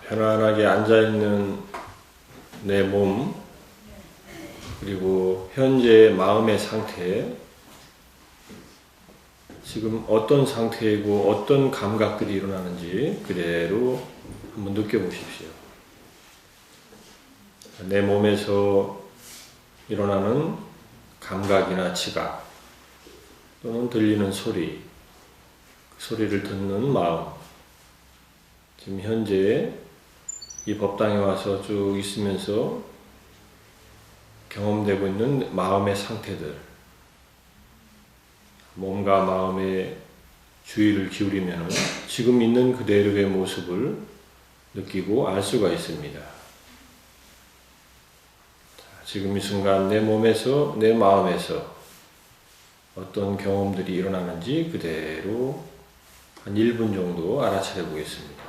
편안하게 앉아있는 내 몸, 그리고 현재의 마음의 상태, 지금 어떤 상태이고 어떤 감각들이 일어나는지 그대로 한번 느껴보십시오. 내 몸에서 일어나는 감각이나 지각, 또는 들리는 소리, 그 소리를 듣는 마음, 지금 현재 이 법당에 와서 쭉 있으면서 경험되고 있는 마음의 상태들, 몸과 마음에 주의를 기울이면 지금 있는 그대로의 모습을 느끼고 알 수가 있습니다. 지금 이 순간 내 몸에서, 내 마음에서 어떤 경험들이 일어나는지 그대로 한 1분 정도 알아차려 보겠습니다.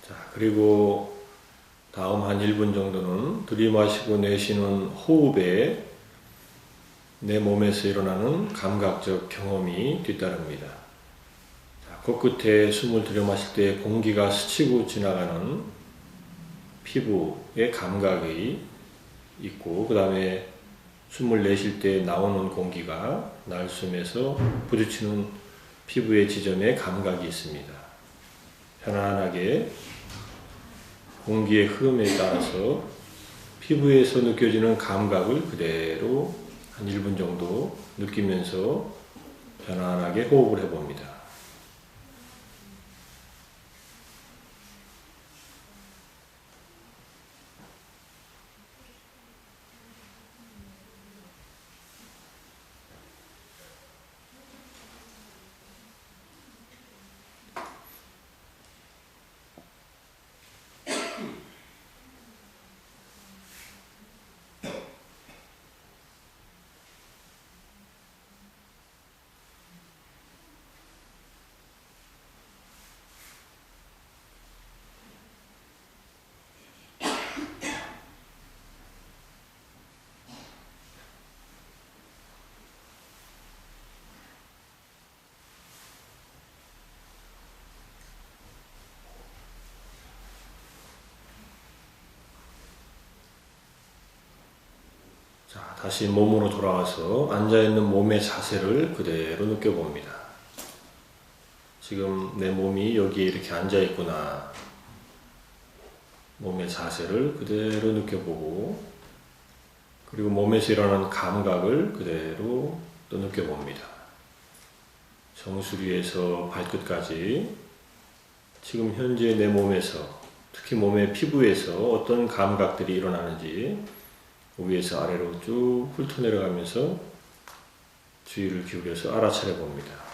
자, 그리고 다음 한 1분 정도는 들이마시고 내쉬는 호흡에 내 몸에서 일어나는 감각적 경험이 뒤따릅니다. 자, 코끝에 숨을 들이마실 때 공기가 스치고 지나가는 피부의 감각이 있고, 그 다음에 숨을 내쉴 때 나오는 공기가 날숨에서 부딪히는 피부의 지점에 감각이 있습니다. 편안하게 공기의 흐름에 따라서 피부에서 느껴지는 감각을 그대로 한 1분 정도 느끼면서 편안하게 호흡을 해봅니다. 자, 다시 몸으로 돌아와서 앉아있는 몸의 자세를 그대로 느껴봅니다. 지금 내 몸이 여기에 이렇게 앉아있구나. 몸의 자세를 그대로 느껴보고, 그리고 몸에서 일어나는 감각을 그대로 또 느껴봅니다. 정수리에서 발끝까지 지금 현재 내 몸에서, 특히 몸의 피부에서 어떤 감각들이 일어나는지 위에서 아래로 쭉 훑어내려가면서 주의를 기울여서 알아차려 봅니다.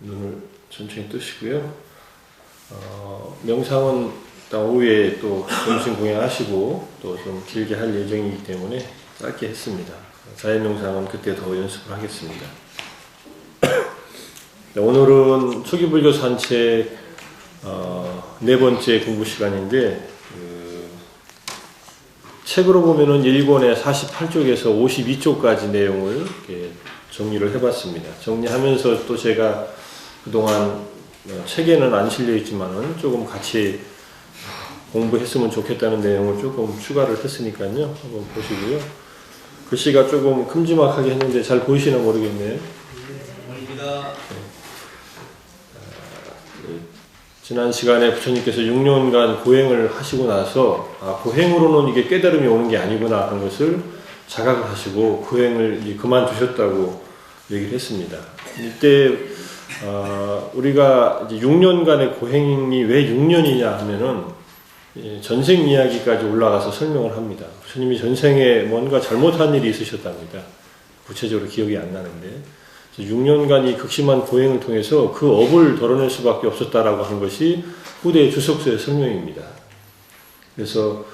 눈을 천천히 뜨시고요. 명상은 오후에 또 점심 공양하시고 또 좀 길게 할 예정이기 때문에 짧게 했습니다. 자연명상은 그때 더 연습을 하겠습니다. 오늘은 초기불교 산책 네 번째 공부 시간인데 책으로 보면은 1권의 48쪽에서 52쪽까지 내용을 이렇게 정리를 해봤습니다. 정리하면서 또 제가 그동안 책에는 안 실려 있지만은 조금 같이 공부했으면 좋겠다는 내용을 조금 추가를 했으니까요. 한번 보시고요. 글씨가 조금 큼지막하게 했는데 잘 보이시나 모르겠네요. 지난 시간에 부처님께서 6년간 고행을 하시고 나서 고행으로는 이게 깨달음이 오는 게 아니구나 하는 것을 자각을 하시고 고행을 그만두셨다고 얘기를 했습니다. 이때 우리가 이제 6년간의 고행이 왜 6년이냐 하면은 전생 이야기까지 올라가서 설명을 합니다. 부처님이 전생에 뭔가 잘못한 일이 있으셨답니다. 구체적으로 기억이 안 나는데 6년간이 극심한 고행을 통해서 그 업을 덜어낼 수밖에 없었다라고 하는 것이 후대 주석서의 설명입니다. 그래서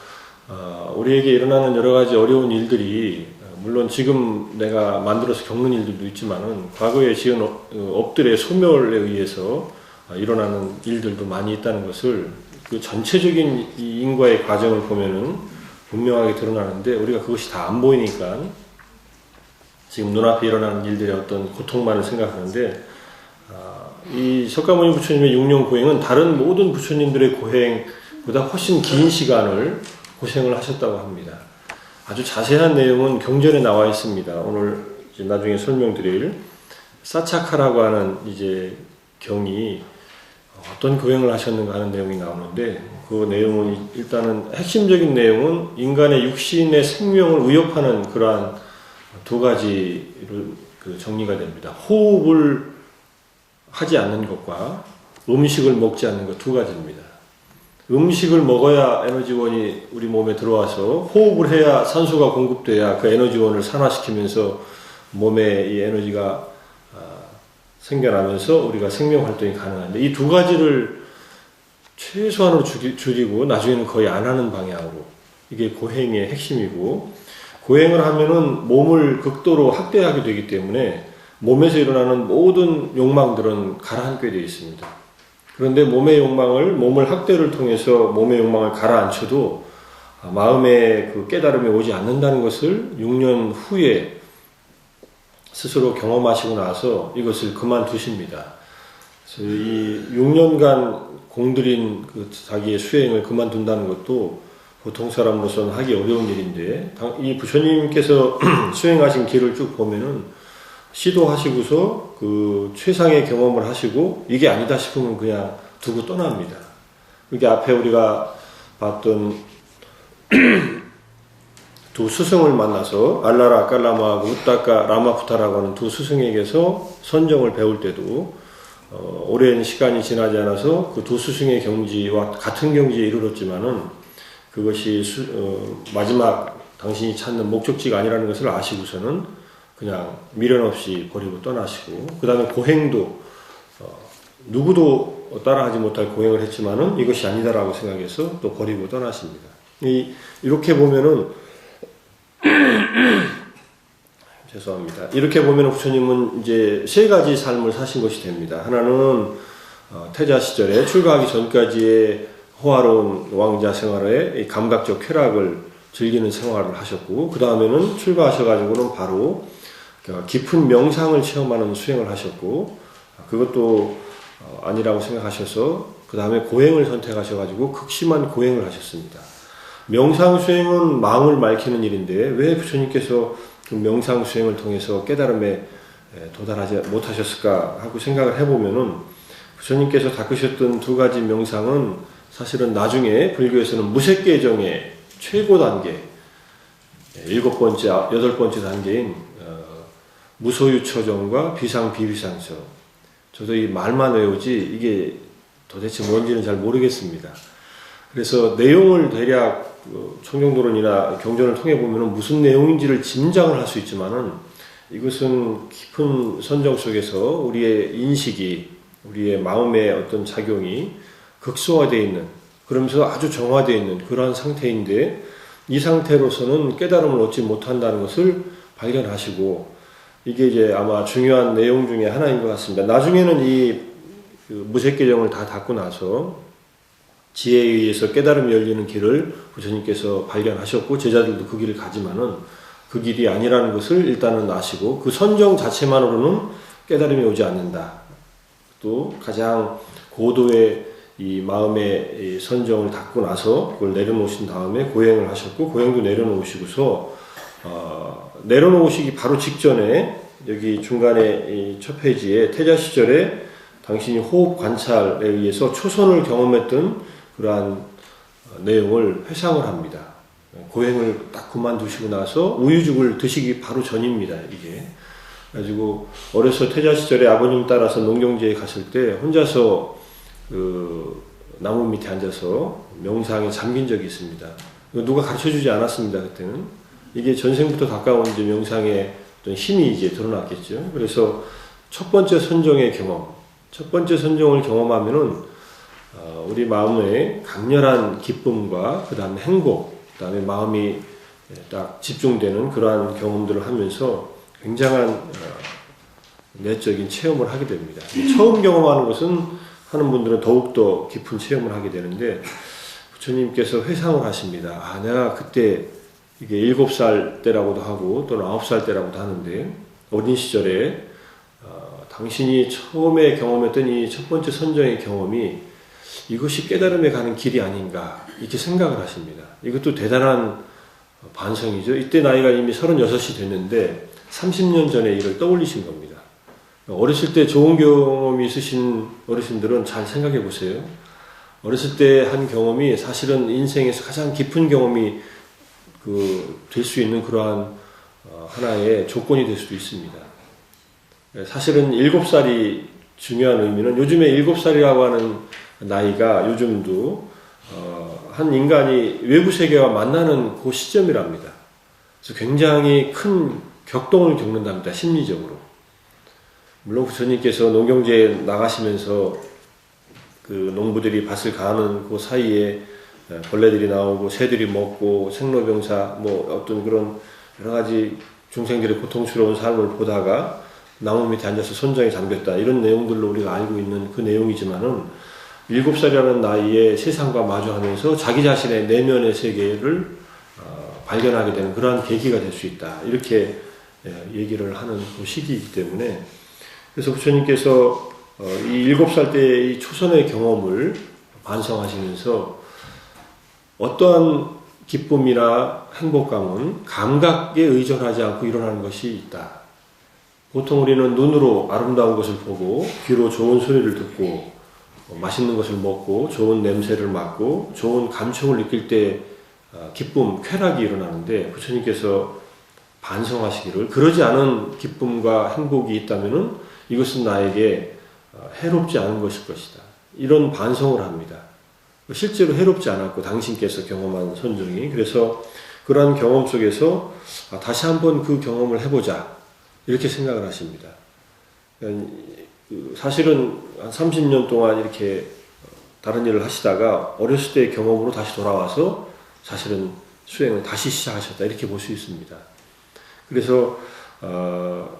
우리에게 일어나는 여러 가지 어려운 일들이 물론 지금 내가 만들어서 겪는 일들도 있지만은 과거에 지은 업들의 소멸에 의해서 일어나는 일들도 많이 있다는 것을 그 전체적인 이 인과의 과정을 보면은 분명하게 드러나는데 우리가 그것이 다 안 보이니까 지금 눈앞에 일어나는 일들의 어떤 고통만을 생각하는데 이 석가모니 부처님의 6년 고행은 다른 모든 부처님들의 고행보다 훨씬 긴 시간을 고생을 하셨다고 합니다. 아주 자세한 내용은 경전에 나와 있습니다. 오늘 이제 나중에 설명드릴 사차카라고 하는 이제 경이 어떤 고행을 하셨는가 하는 내용이 나오는데 그 내용은 일단은 핵심적인 내용은 인간의 육신의 생명을 위협하는 그러한 두 가지로 정리가 됩니다. 호흡을 하지 않는 것과 음식을 먹지 않는 것 두 가지입니다. 음식을 먹어야 에너지원이 우리 몸에 들어와서 호흡을 해야 산소가 공급돼야 그 에너지원을 산화시키면서 몸에 이 에너지가 생겨나면서 우리가 생명활동이 가능한데 이 두 가지를 최소한으로 줄이고 나중에는 거의 안 하는 방향으로 이게 고행의 핵심이고 고행을 하면은 몸을 극도로 학대하게 되기 때문에 몸에서 일어나는 모든 욕망들은 가라앉게 되어 있습니다. 그런데 몸을 학대를 통해서 몸의 욕망을 가라앉혀도 마음의 그 깨달음이 오지 않는다는 것을 6년 후에 스스로 경험하시고 나서 이것을 그만두십니다. 그래서 이 6년간 공들인 그 자기의 수행을 그만둔다는 것도 보통 사람으로서는 하기 어려운 일인데 이 부처님께서 수행하신 길을 쭉 보면은 시도하시고서 그 최상의 경험을 하시고 이게 아니다 싶으면 그냥 두고 떠납니다. 이게 앞에 우리가 봤던 두 스승을 만나서 알라라 깔라마하고 우따까 라마푸타라고 하는 두 스승에게서 선정을 배울 때도 오랜 시간이 지나지 않아서 그 두 스승의 경지와 같은 경지에 이르렀지만은 그것이 마지막 당신이 찾는 목적지가 아니라는 것을 아시고서는 그냥 미련 없이 버리고 떠나시고 그 다음에 고행도 누구도 따라하지 못할 고행을 했지만은 이것이 아니다라고 생각해서 또 버리고 떠나십니다. 이렇게 보면은 죄송합니다. 이렇게 보면은 부처님은 이제 세 가지 삶을 사신 것이 됩니다. 하나는 태자 시절에 출가하기 전까지의 호화로운 왕자 생활에 감각적 쾌락을 즐기는 생활을 하셨고 그 다음에는 출가하셔가지고는 바로 깊은 명상을 체험하는 수행을 하셨고 그것도 아니라고 생각하셔서 그 다음에 고행을 선택하셔가지고 극심한 고행을 하셨습니다. 명상 수행은 마음을 맑히는 일인데 왜 부처님께서 그 명상 수행을 통해서 깨달음에 도달하지 못하셨을까 하고 생각을 해보면은 부처님께서 닦으셨던 두 가지 명상은 사실은 나중에 불교에서는 무색계정의 최고 단계, 7번째, 8번째 단계인 무소유처정과 비상비위상처. 저도 이 말만 외우지 이게 도대체 뭔지는 잘 모르겠습니다. 그래서 내용을 대략 청정도론이나 경전을 통해 보면 무슨 내용인지를 짐작을 할 수 있지만은 이것은 깊은 선정 속에서 우리의 인식이 우리의 마음의 어떤 작용이 극소화되어 있는, 그러면서 아주 정화되어 있는 그러한 상태인데, 이 상태로서는 깨달음을 얻지 못한다는 것을 발견하시고, 이게 이제 아마 중요한 내용 중에 하나인 것 같습니다. 나중에는 이 무색계정을 다 닫고 나서 지혜에 의해서 깨달음이 열리는 길을 부처님께서 발견하셨고, 제자들도 그 길을 가지만은 그 길이 아니라는 것을 일단은 아시고, 그 선정 자체만으로는 깨달음이 오지 않는다. 또 가장 고도의 이 마음의 이 선정을 닫고 나서 그걸 내려놓으신 다음에 고행을 하셨고, 고행도 내려놓으시고서 내려놓으시기 바로 직전에 여기 중간에 이 첫 페이지에 태자 시절에 당신이 호흡 관찰에 의해서 초선을 경험했던 그러한 내용을 회상을 합니다. 고행을 딱 그만두시고 나서 우유죽을 드시기 바로 전입니다. 이게 그래가지고 어려서 태자 시절에 아버님 따라서 농경지에 갔을 때 혼자서 그 나무 밑에 앉아서 명상에 잠긴 적이 있습니다. 누가 가르쳐주지 않았습니다. 그때는 이게 전생부터 가까운 이제 명상의 어떤 힘이 이제 드러났겠죠. 그래서 첫 번째 선정의 경험, 첫 번째 선정을 경험하면은 우리 마음에 강렬한 기쁨과 그 다음에 행복, 그 다음에 마음이 딱 집중되는 그러한 경험들을 하면서 굉장한 내적인 체험을 하게 됩니다. 처음 경험하는 것은 하는 분들은 더욱더 깊은 체험을 하게 되는데, 부처님께서 회상을 하십니다. 아, 내가 그때 이게 7살 때라고도 하고 또는 9살 때라고도 하는데, 어린 시절에 당신이 처음에 경험했던 이 첫 번째 선정의 경험이 이것이 깨달음에 가는 길이 아닌가, 이렇게 생각을 하십니다. 이것도 대단한 반성이죠. 이때 나이가 이미 36이 됐는데 30년 전에 이걸 떠올리신 겁니다. 어렸을 때 좋은 경험이 있으신 어르신들은 잘 생각해 보세요. 어렸을 때 한 경험이 사실은 인생에서 가장 깊은 경험이 될 수 있는 그러한 하나의 조건이 될 수도 있습니다. 사실은 7살이 중요한 의미는, 요즘에 7살이라고 하는 나이가 요즘도 한 인간이 외부 세계와 만나는 그 시점이랍니다. 그래서 굉장히 큰 격동을 겪는답니다. 심리적으로. 물론 부처님께서 농경지에 나가시면서 그 농부들이 밭을 가는 그 사이에 벌레들이 나오고 새들이 먹고 생로병사 어떤 그런 여러 가지 중생들의 고통스러운 삶을 보다가 나무 밑에 앉아서 선정에 잠겼다, 이런 내용들로 우리가 알고 있는 그 내용이지만은 7살이라는 나이에 세상과 마주하면서 자기 자신의 내면의 세계를 발견하게 되는 그러한 계기가 될 수 있다, 이렇게 얘기를 하는 그 시기이기 때문에, 그래서 부처님께서 이 7살 때의 이 초선의 경험을 반성하시면서 어떠한 기쁨이나 행복감은 감각에 의존하지 않고 일어나는 것이 있다. 보통 우리는 눈으로 아름다운 것을 보고, 귀로 좋은 소리를 듣고, 맛있는 것을 먹고, 좋은 냄새를 맡고, 좋은 감촉을 느낄 때 기쁨, 쾌락이 일어나는데, 부처님께서 반성하시기를 그러지 않은 기쁨과 행복이 있다면은 이것은 나에게 해롭지 않은 것일 것이다, 이런 반성을 합니다. 실제로 해롭지 않았고, 당신께서 경험한 선정이. 그래서 그러한 경험 속에서 다시 한번 그 경험을 해보자, 이렇게 생각을 하십니다. 사실은 한 30년 동안 이렇게 다른 일을 하시다가 어렸을 때의 경험으로 다시 돌아와서 사실은 수행을 다시 시작하셨다, 이렇게 볼 수 있습니다. 그래서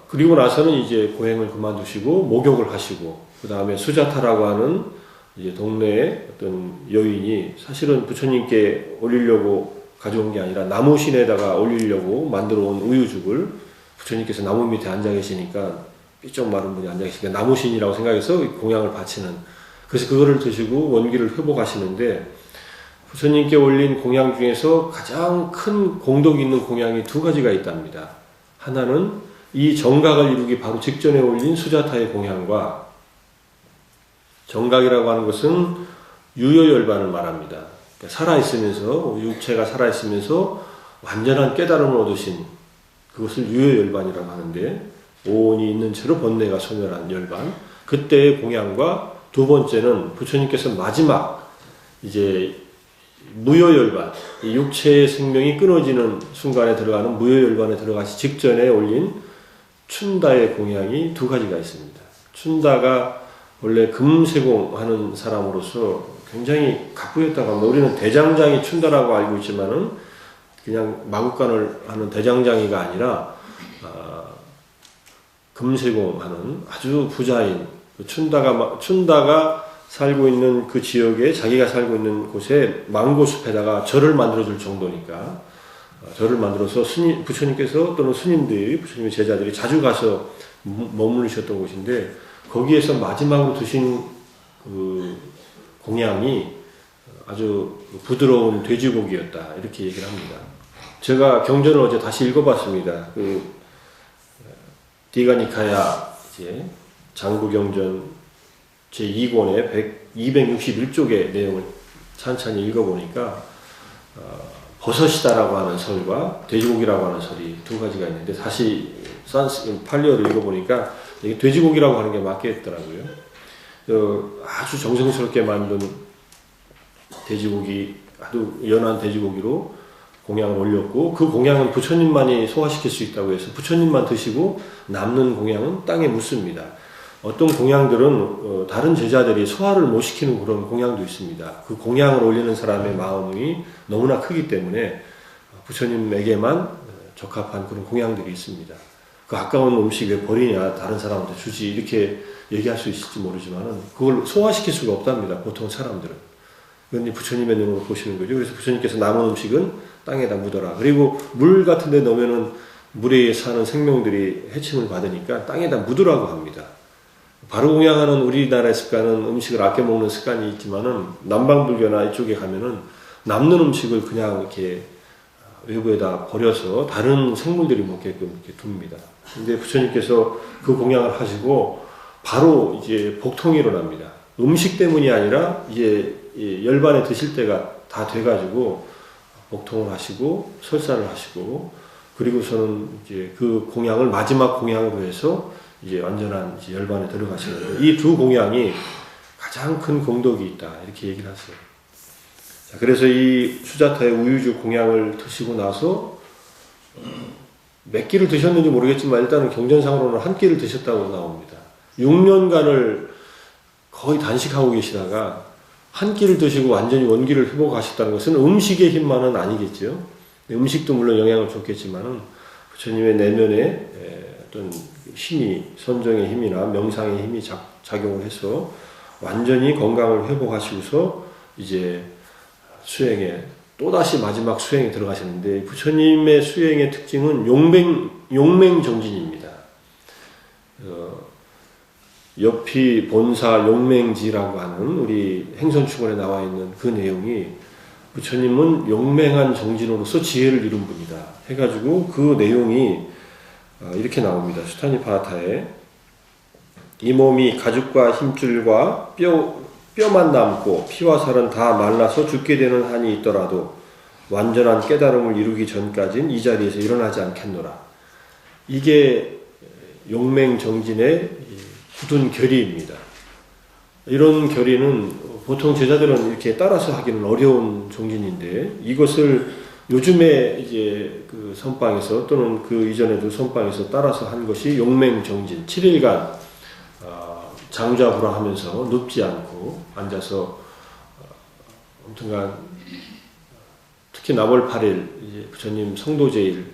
그리고 나서는 이제 고행을 그만두시고 목욕을 하시고, 그 다음에 수자타라고 하는 이제 동네의 어떤 여인이 사실은 부처님께 올리려고 가져온 게 아니라 나무신에다가 올리려고 만들어 온 우유죽을, 부처님께서 나무 밑에 앉아 계시니까 삐쩍 마른 분이 앉아 계시니까 나무신이라고 생각해서 공양을 바치는, 그래서 그거를 드시고 원기를 회복하시는데, 부처님께 올린 공양 중에서 가장 큰 공덕이 있는 공양이 2가지가 있답니다. 하나는 이 정각을 이루기 바로 직전에 올린 수자타의 공양과, 정각이라고 하는 것은 유효열반을 말합니다. 그러니까 살아있으면서, 육체가 살아있으면서 완전한 깨달음을 얻으신 그것을 유효열반이라고 하는데, 오온이 있는 채로 번뇌가 소멸한 열반, 그때의 공양과, 2번째는 부처님께서 마지막 이제 무효열반, 이 육체의 생명이 끊어지는 순간에 들어가는 무효열반에 들어가기 직전에 올린 춘다의 공양이 2가지가 있습니다. 춘다가 원래 금세공하는 사람으로서 굉장히 갑부였다고 합니다. 우리는 대장장이 춘다라고 알고 있지만은 그냥 마구간을 하는 대장장이가 아니라 금세공하는 아주 부자인 춘다가 살고 있는 그 지역에 자기가 살고 있는 곳에 망고숲에다가 절을 만들어줄 정도니까 절을 만들어서 부처님께서 또는 스님들이 부처님의 제자들이 자주 가서 머무르셨던 곳인데 거기에서 마지막으로 드신 그 공양이 아주 부드러운 돼지고기였다 이렇게 얘기를 합니다. 제가 경전을 어제 다시 읽어봤습니다. 그 디가니카야 이제 장구경전 제2권의 261쪽의 내용을 찬찬히 읽어보니까 버섯이다라고 하는 설과 돼지고기라고 하는 설이 두 가지가 있는데 다시 팔리어를 읽어보니까 이게 돼지고기라고 하는 게 맞겠더라고요. 아주 정성스럽게 만든 돼지고기, 아주 연한 돼지고기로 공양을 올렸고 그 공양은 부처님만이 소화시킬 수 있다고 해서 부처님만 드시고 남는 공양은 땅에 묻습니다. 어떤 공양들은 다른 제자들이 소화를 못 시키는 그런 공양도 있습니다. 그 공양을 올리는 사람의 마음이 너무나 크기 때문에 부처님에게만 적합한 그런 공양들이 있습니다. 그 아까운 음식 왜 버리냐, 다른 사람한테 주지 이렇게 얘기할 수 있을지 모르지만은 그걸 소화시킬 수가 없답니다. 보통 사람들은. 그건 부처님의 눈으로 보시는 거죠. 그래서 부처님께서 남은 음식은 땅에다 묻어라. 그리고 물 같은 데 넣으면은 물에 사는 생명들이 해침을 받으니까 땅에다 묻으라고 합니다. 바로 공양하는 우리나라의 습관은 음식을 아껴 먹는 습관이 있지만은 남방불교나 이쪽에 가면은 남는 음식을 그냥 이렇게 외부에다 버려서 다른 생물들이 먹게끔 이렇게 둡니다. 근데 부처님께서 그 공양을 하시고 바로 이제 복통이 일어납니다. 음식 때문이 아니라 이제 열반에 드실 때가 다 돼가지고 복통을 하시고 설사를 하시고 그리고서는 이제 그 공양을 마지막 공양으로 해서 이제 완전한 이제 열반에 들어가시는데 이 두 공양이 가장 큰 공덕이 있다 이렇게 얘기를 하세요. 자, 그래서 이 수자타의 우유주 공양을 드시고 나서 몇 끼를 드셨는지 모르겠지만 일단은 경전상으로는 한 끼를 드셨다고 나옵니다. 6년간을 거의 단식하고 계시다가 한 끼를 드시고 완전히 원기를 회복하셨다는 것은 음식의 힘만은 아니겠죠. 음식도 물론 영향을 줬겠지만은 부처님의 내면에 어떤 힘이 선정의 힘이나 명상의 힘이 작용을 해서 완전히 건강을 회복하시고서 이제 수행에 또다시 마지막 수행에 들어가셨는데 부처님의 수행의 특징은 용맹정진입니다. 옆이 본사 용맹지라고 하는 우리 행선축원에 나와 있는 그 내용이 부처님은 용맹한 정진으로서 지혜를 이룬 분이다 해가지고 그 내용이 이렇게 나옵니다. 수타니파타에 이 몸이 가죽과 힘줄과 뼈만 남고 피와 살은 다 말라서 죽게 되는 한이 있더라도 완전한 깨달음을 이루기 전까지는 이 자리에서 일어나지 않겠노라. 이게 용맹정진의 굳은 결의입니다. 이런 결의는 보통 제자들은 이렇게 따라서 하기는 어려운 정진인데 이것을 요즘에 이제 그 선방에서 또는 그 이전에도 선방에서 따라서 한 것이 용맹정진 7일간 장좌불화하면서 눕지 않고 앉아서 아무튼간 특히 나월 8일 이제 부처님 성도제일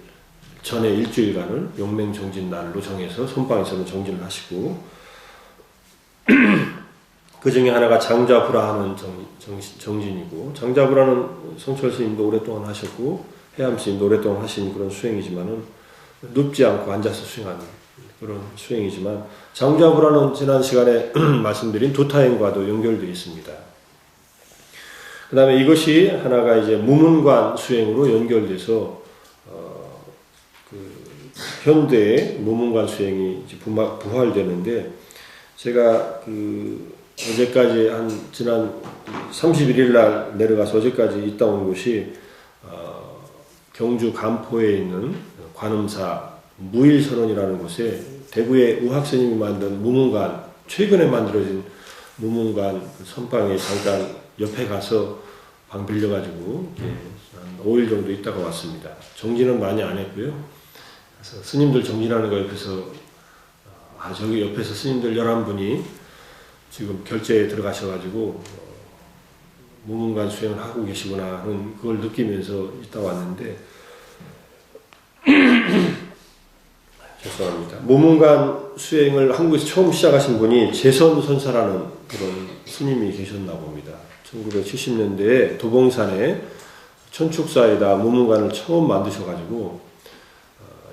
전에 일주일간을 용맹정진 날로 정해서 선방에서는 정진을 하시고 그 중에 하나가 장좌불화하는 정진이고 장좌불화는 성철 스님도 오랫동안 하셨고 해암 스님도 오랫동안 하신 그런 수행이지만은 눕지 않고 앉아서 수행하는 그런 수행이지만 장좌불화는 지난 시간에 말씀드린 두타행과도 연결되어 있습니다. 그 다음에 이것이 하나가 이제 무문관 수행으로 연결돼서 그 현대의 무문관 수행이 이제 부활되는데 제가 그 어제까지 지난 31일 날 내려가서 어제까지 있다 온 곳이 경주 간포에 있는 관음사 무일선원이라는 곳에 대구의 우학스님이 만든 무문관, 최근에 만들어진 무문관 선방에 잠깐 옆에 가서 방 빌려가지고 한 5일 정도 있다가 왔습니다. 정진은 많이 안 했고요. 그래서 스님들 정진하는 거 옆에서 저기 옆에서 스님들 11분이 지금 결제에 들어가셔가지고 무문관 수행을 하고 계시구나 하는 그걸 느끼면서 있다 왔는데 죄송합니다. 무문관 수행을 한국에서 처음 시작하신 분이 재선선사라는 그런 스님이 계셨나 봅니다. 1970년대에 도봉산에 천축사에다 무문관을 처음 만드셔가지고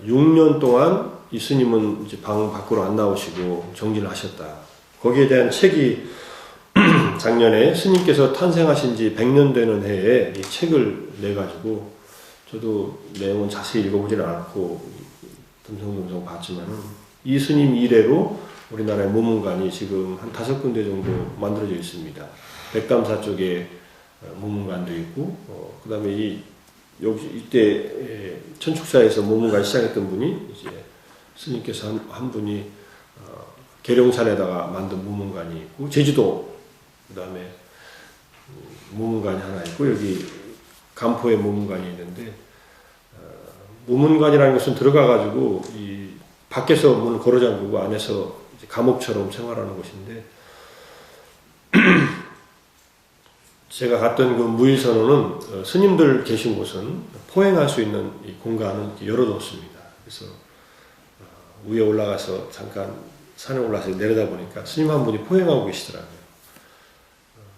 6년 동안 이 스님은 이제 방 밖으로 안 나오시고 정진을 하셨다. 거기에 대한 책이 작년에 스님께서 탄생하신 지 100년 되는 해에 이 책을 내가지고 저도 내용은 자세히 읽어보지는 않았고 듬성듬성 봤지만은 이 스님 이래로 우리나라의 무문관이 지금 한 5군데 정도 만들어져 있습니다. 백감사 쪽에 무문관도 있고, 그 다음에 여기 이때 천축사에서 무문관 시작했던 분이 이제 스님께서 한 분이 계룡산에다가 만든 무문관이 있고, 제주도 그 다음에 무문관이 하나 있고, 여기 간포에 무문관이 있는데, 무문관이라는 것은 들어가가지고 이 밖에서 문을 걸어 잠그고 안에서 이제 감옥처럼 생활하는 곳인데, 제가 갔던 그 무일선원은 스님들 계신 곳은 포행할 수 있는 이 공간을 이렇게 열어뒀습니다. 그래서 위에 올라가서 잠깐 산에 올라서 내려다 보니까 스님 한 분이 포행하고 계시더라고요.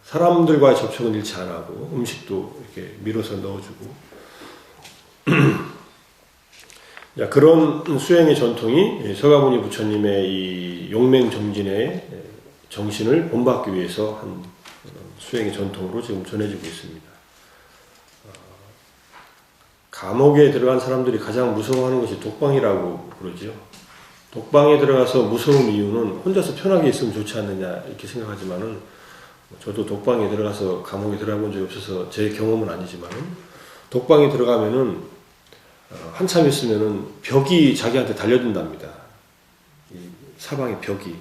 사람들과의 접촉은 잃지 안 하고 음식도 이렇게 밀어서 넣어주고 그런 수행의 전통이 서가모니 부처님의 이 용맹정진의 정신을 본받기 위해서 한 수행의 전통으로 지금 전해지고 있습니다. 감옥에 들어간 사람들이 가장 무서워하는 것이 독방이라고 그러죠. 독방에 들어가서 무서운 이유는 혼자서 편하게 있으면 좋지 않느냐 이렇게 생각하지만은, 저도 독방에 들어가서 감옥에 들어가 본 적이 없어서 제 경험은 아니지만은, 독방에 들어가면은 한참 있으면은 벽이 자기한테 달려든답니다. 이 사방의 벽이.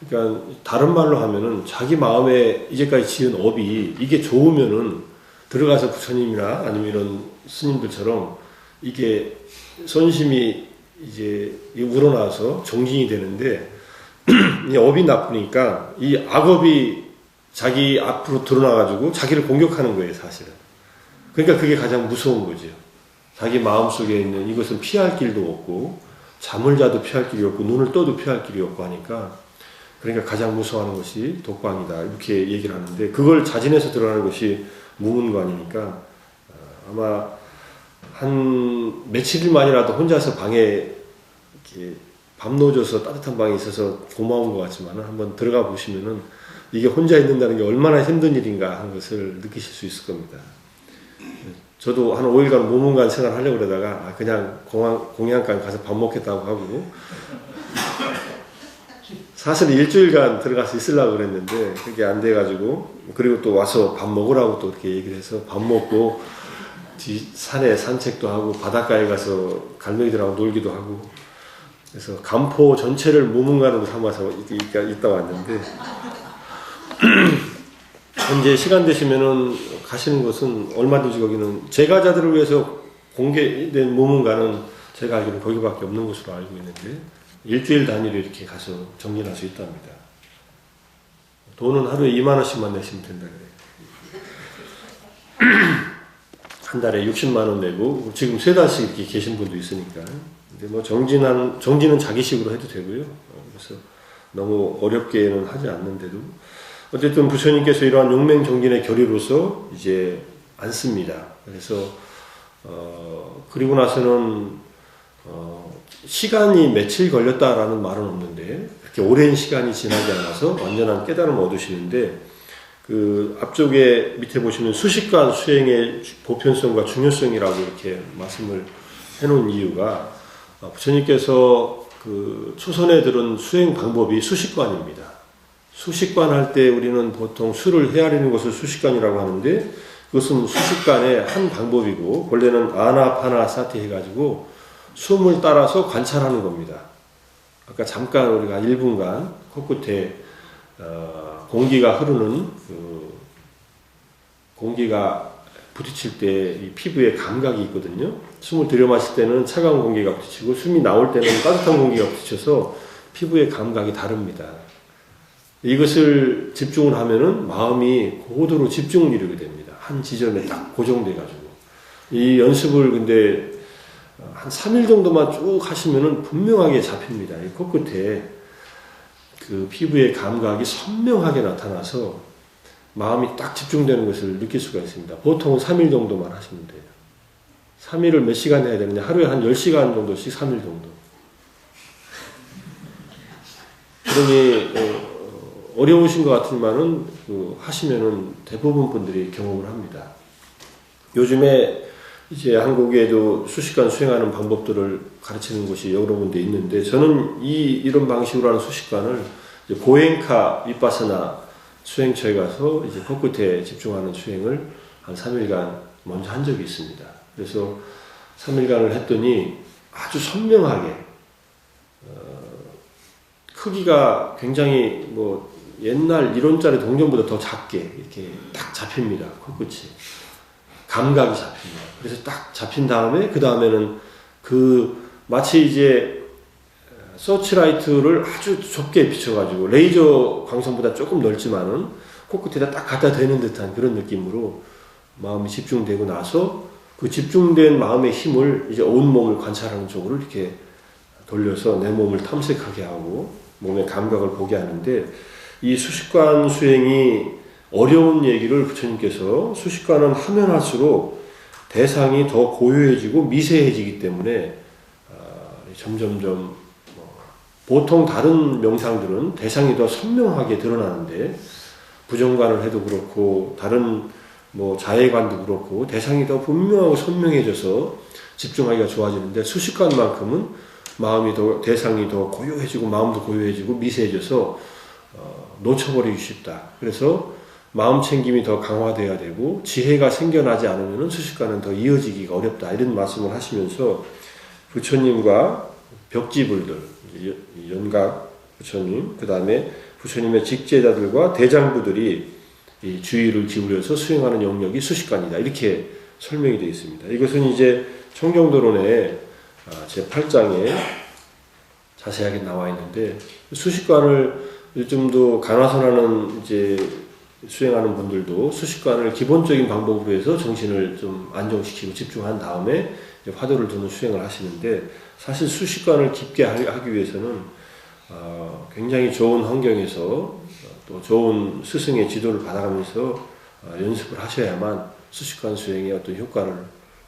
그러니까 다른 말로 하면은 자기 마음에 이제까지 지은 업이 이게 좋으면은 들어가서 부처님이나 아니면 이런 스님들처럼 이게 선심이 이제 우러나와서 정진이 되는데, 이 업이 나쁘니까 이 악업이 자기 앞으로 드러나가지고 자기를 공격하는 거예요, 사실은. 그러니까 그게 가장 무서운 거죠. 자기 마음속에 있는 이것은 피할 길도 없고, 잠을 자도 피할 길이 없고, 눈을 떠도 피할 길이 없고 하니까, 그러니까 가장 무서워하는 것이 독방이다 이렇게 얘기를 하는데, 그걸 자진해서 들어가는 것이 무문관이니까 아마 한 며칠만이라도 혼자서 방에 이렇게 밥 넣어줘서 따뜻한 방에 있어서 고마운 것 같지만, 한번 들어가 보시면은 이게 혼자 있는다는 게 얼마나 힘든 일인가 하는 것을 느끼실 수 있을 겁니다. 저도 한 5일간 무문관 생활 하려고 그러다가 그냥 공양간 가서 밥 먹겠다고 하고, 사실 일주일간 들어가서 있으려고 그랬는데 그게 안 돼가지고, 그리고 또 와서 밥 먹으라고 또 이렇게 얘기를 해서 밥 먹고 산에 산책도 하고 바닷가에 가서 갈매기들하고 놀기도 하고, 그래서 간포 전체를 무문관으로 삼아서 있다 왔는데 이제 시간 되시면은 가시는 곳은 얼마든지, 거기는 제가자들을 위해서 공개된 무문관은 제가 알기로는 거기밖에 없는 것으로 알고 있는데, 일주일 단위로 이렇게 가서 정진할 수 있답니다. 돈은 하루에 2만원씩만 내시면 된다 그래요. 한 달에 60만원 내고 지금 3달씩 이렇게 계신 분도 있으니까. 근데 뭐 정진은 자기식으로 해도 되고요. 그래서 너무 어렵게는 하지 않는데도 어쨌든 부처님께서 이러한 용맹정진의 결의로서 이제 앉습니다. 그래서 그리고 나서는 시간이 며칠 걸렸다라는 말은 없는데, 그렇게 오랜 시간이 지나지 않아서 완전한 깨달음을 얻으시는데, 그 앞쪽에 밑에 보시면 수식관 수행의 보편성과 중요성이라고 이렇게 말씀을 해놓은 이유가, 부처님께서 그 초선에 들은 수행 방법이 수식관입니다. 수식관 할 때 우리는 보통 수를 헤아리는 것을 수식관이라고 하는데, 그것은 수식관의 한 방법이고, 원래는 아나파나사티 해가지고 숨을 따라서 관찰하는 겁니다. 아까 잠깐 우리가 1분간 코끝에 공기가 흐르는 공기가 부딪힐 때 이 피부에 감각이 있거든요. 숨을 들여 마실 때는 차가운 공기가 부딪히고, 숨이 나올 때는 따뜻한 공기가 부딪혀서 피부의 감각이 다릅니다. 이것을 집중을 하면은 마음이 고도로 집중을 이루게 됩니다. 한 지점에 딱 고정돼가지고. 이 연습을 근데 한 3일 정도만 쭉 하시면은 분명하게 잡힙니다. 이 코끝에 그 피부의 감각이 선명하게 나타나서 마음이 딱 집중되는 것을 느낄 수가 있습니다. 보통은 3일 정도만 하시면 돼요. 3일을 몇 시간 해야 되느냐? 하루에 한 10시간 정도씩 3일 정도. 그러니 어려우신 것 같지만은 하시면은 대부분 분들이 경험을 합니다. 요즘에 이제 한국에도 수식관 수행하는 방법들을 가르치는 곳이 여러 군데 있는데, 저는 이런 방식으로 하는 수식관을 고행카 위파사나 수행처에 가서 이제 코끝에 집중하는 수행을 한 3일간 먼저 한 적이 있습니다. 그래서 3일간을 했더니 아주 선명하게, 크기가 굉장히 뭐 옛날 이론짜리 동전보다 더 작게 이렇게 딱 잡힙니다. 코끝이. 감각이 잡힙니다. 그래서 딱 잡힌 다음에, 그 다음에는 마치 이제 서치라이트를 아주 좁게 비춰가지고 레이저 광선보다 조금 넓지만은 코끝에다 딱 갖다 대는 듯한 그런 느낌으로 마음이 집중되고 나서 그 집중된 마음의 힘을 이제 온 몸을 관찰하는 쪽으로 이렇게 돌려서 내 몸을 탐색하게 하고 몸의 감각을 보게 하는데, 이 수식관 수행이 어려운 얘기를 부처님께서, 수식관은 하면 할수록 대상이 더 고요해지고 미세해지기 때문에 점점점 보통 다른 명상들은 대상이 더 선명하게 드러나는데, 부정관을 해도 그렇고 다른 뭐 자해관도 그렇고 대상이 더 분명하고 선명해져서 집중하기가 좋아지는데, 수식관만큼은 대상이 더 고요해지고 마음도 고요해지고 미세해져서 놓쳐버리기 쉽다. 그래서 마음 챙김이 더 강화돼야 되고 지혜가 생겨나지 않으면 수식관은 더 이어지기가 어렵다. 이런 말씀을 하시면서 부처님과 벽지불들, 연각 부처님, 그 다음에 부처님의 직제자들과 대장부들이 이 주의를 기울여서 수행하는 영역이 수식관이다. 이렇게 설명이 되어 있습니다. 이것은 이제 청정도론의 제8장에 자세하게 나와 있는데, 수식관을 요즘도 간화선하는 이제 수행하는 분들도 수식관을 기본적인 방법으로 해서 정신을 좀 안정시키고 집중한 다음에 화두를 두는 수행을 하시는데, 사실 수식관을 깊게 하기 위해서는 굉장히 좋은 환경에서 또 좋은 스승의 지도를 받아가면서 연습을 하셔야만 수식관 수행의 어떤 효과를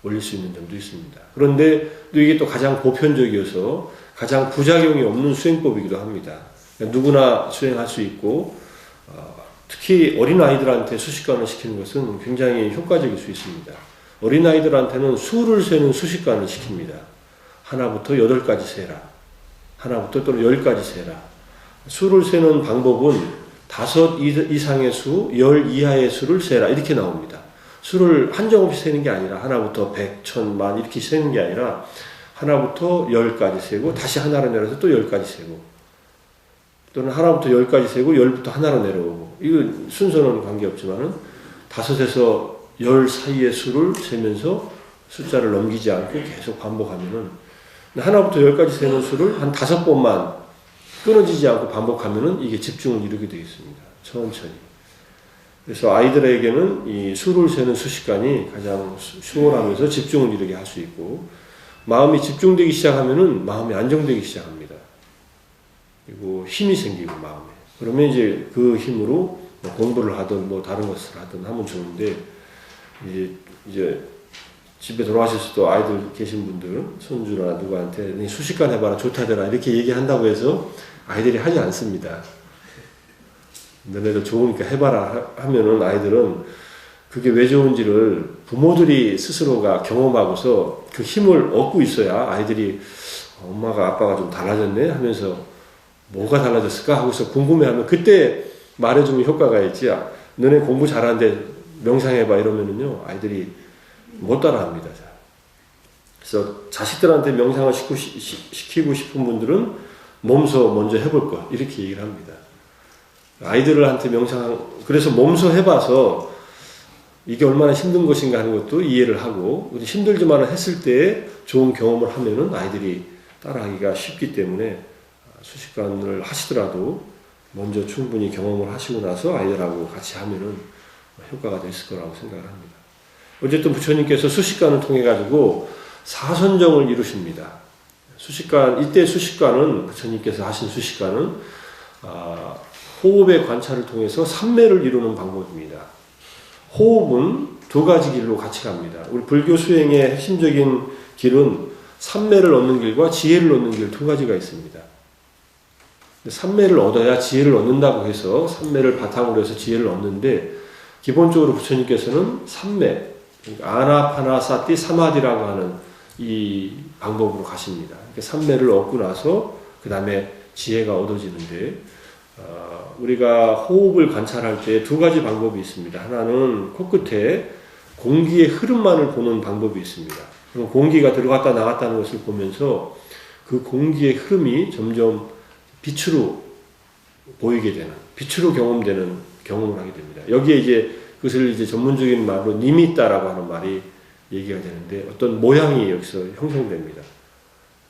올릴 수 있는 점도 있습니다. 그런데 또 이게 또 가장 보편적이어서 가장 부작용이 없는 수행법이기도 합니다. 그러니까 누구나 수행할 수 있고, 특히 어린아이들한테 수식관을 시키는 것은 굉장히 효과적일 수 있습니다. 어린아이들한테는 수를 세는 수식관을 시킵니다. 하나부터 8까지 세라. 하나부터 또는 10까지 세라. 수를 세는 방법은 5 이상의 수, 10 이하의 수를 세라. 이렇게 나옵니다. 수를 한정없이 세는 게 아니라 하나부터 100, 1000, 만 이렇게 세는 게 아니라 하나부터 10까지 세고 다시 하나로 내려서 또 10까지 세고, 또는 하나부터 10까지 세고 10부터 하나로 내려오고, 이거 순서는 관계없지만은 5에서 10 사이의 수를 세면서 숫자를 넘기지 않고 계속 반복하면은, 하나부터 10까지 세는 수를 한 5번만 끊어지지 않고 반복하면은 이게 집중을 이루게 되겠습니다. 천천히. 그래서 아이들에게는 이 수를 세는 수식관이 가장 수월하면서 집중을 이루게 할 수 있고, 마음이 집중되기 시작하면은 마음이 안정되기 시작합니다. 그리고 힘이 생기고 마음에. 그러면 이제 그 힘으로 공부를 하든 뭐 다른 것을 하든 하면 좋은데, 이제 집에 돌아가실 수도 아이들 계신 분들, 손주나 누구한테 수식관 해봐라, 좋다더라 이렇게 얘기한다고 해서 아이들이 하지 않습니다. 너네도 좋으니까 해봐라 하면은 아이들은 그게 왜 좋은지를 부모들이 스스로가 경험하고서 그 힘을 얻고 있어야 아이들이 엄마가 아빠가 좀 달라졌네 하면서 뭐가 달라졌을까 하고서 궁금해하면 그때 말해주면 효과가 있지, 너네 공부 잘하는데 명상해봐 이러면은요 아이들이 못 따라합니다. 그래서 자식들한테 명상을 시키고 싶은 분들은 몸소 먼저 해볼 것 이렇게 얘기를 합니다. 아이들한테 그래서 몸소 해봐서 이게 얼마나 힘든 것인가 하는 것도 이해를 하고, 힘들지만 했을 때 좋은 경험을 하면은 아이들이 따라하기가 쉽기 때문에 수식관을 하시더라도 먼저 충분히 경험을 하시고 나서 아이들하고 같이 하면은 효과가 됐을 거라고 생각을 합니다. 어쨌든 부처님께서 수식관을 통해 가지고 사선정을 이루십니다. 이때 수식관은 부처님께서 하신 수식관은 호흡의 관찰을 통해서 삼매를 이루는 방법입니다. 호흡은 두 가지 길로 같이 갑니다. 우리 불교 수행의 핵심적인 길은 삼매를 얻는 길과 지혜를 얻는 길 두 가지가 있습니다. 삼매를 얻어야 지혜를 얻는다고 해서 삼매를 바탕으로 해서 지혜를 얻는데, 기본적으로 부처님께서는 삼매, 그러니까 아나파나사티 사마디라고 하는 이 방법으로 가십니다. 삼매를 얻고 나서 그 다음에 지혜가 얻어지는데, 우리가 호흡을 관찰할 때 두 가지 방법이 있습니다. 하나는 코끝에 공기의 흐름만을 보는 방법이 있습니다. 그럼 공기가 들어갔다 나갔다는 것을 보면서 그 공기의 흐름이 점점 빛으로 보이게 되는, 빛으로 경험되는 경험을 하게 됩니다. 여기에 이제 그것을 이제 전문적인 말로 니미따라고 하는 말이 얘기가 되는데, 어떤 모양이 여기서 형성됩니다.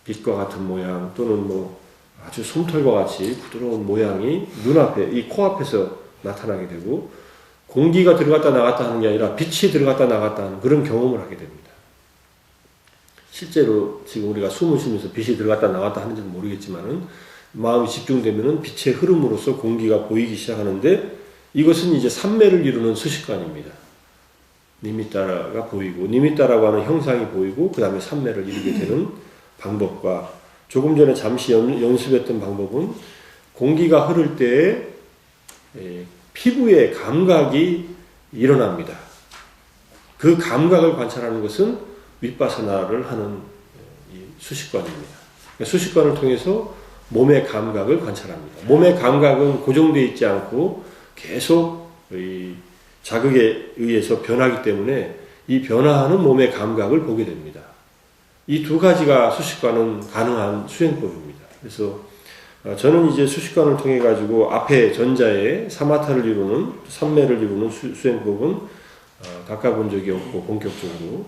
빛과 같은 모양 또는 뭐 아주 솜털과 같이 부드러운 모양이 눈앞에, 이 코앞에서 나타나게 되고, 공기가 들어갔다 나갔다 하는 게 아니라 빛이 들어갔다 나갔다 하는 그런 경험을 하게 됩니다. 실제로 지금 우리가 숨을 쉬면서 빛이 들어갔다 나갔다 하는지는 모르겠지만은, 마음이 집중되면은 빛의 흐름으로서 공기가 보이기 시작하는데, 이것은 이제 삼매를 이루는 수식관입니다. 니미따라가 보이고, 니미따라고 하는 형상이 보이고, 그 다음에 삼매를 이루게 되는 방법과, 조금 전에 잠시 연습했던 방법은 공기가 흐를 때에 피부의 감각이 일어납니다. 그 감각을 관찰하는 것은 윗바사나를 하는 수식관입니다. 수식관을 통해서 몸의 감각을 관찰합니다. 몸의 감각은 고정되어 있지 않고 계속 자극에 의해서 변하기 때문에 이 변화하는 몸의 감각을 보게 됩니다. 이 두 가지가 수식관은 가능한 수행법입니다. 그래서 저는 이제 수식관을 통해 가지고 앞에 전자에 사마타를 이루는, 삼매를 이루는 수행법은 닦아본 적이 없고, 본격적으로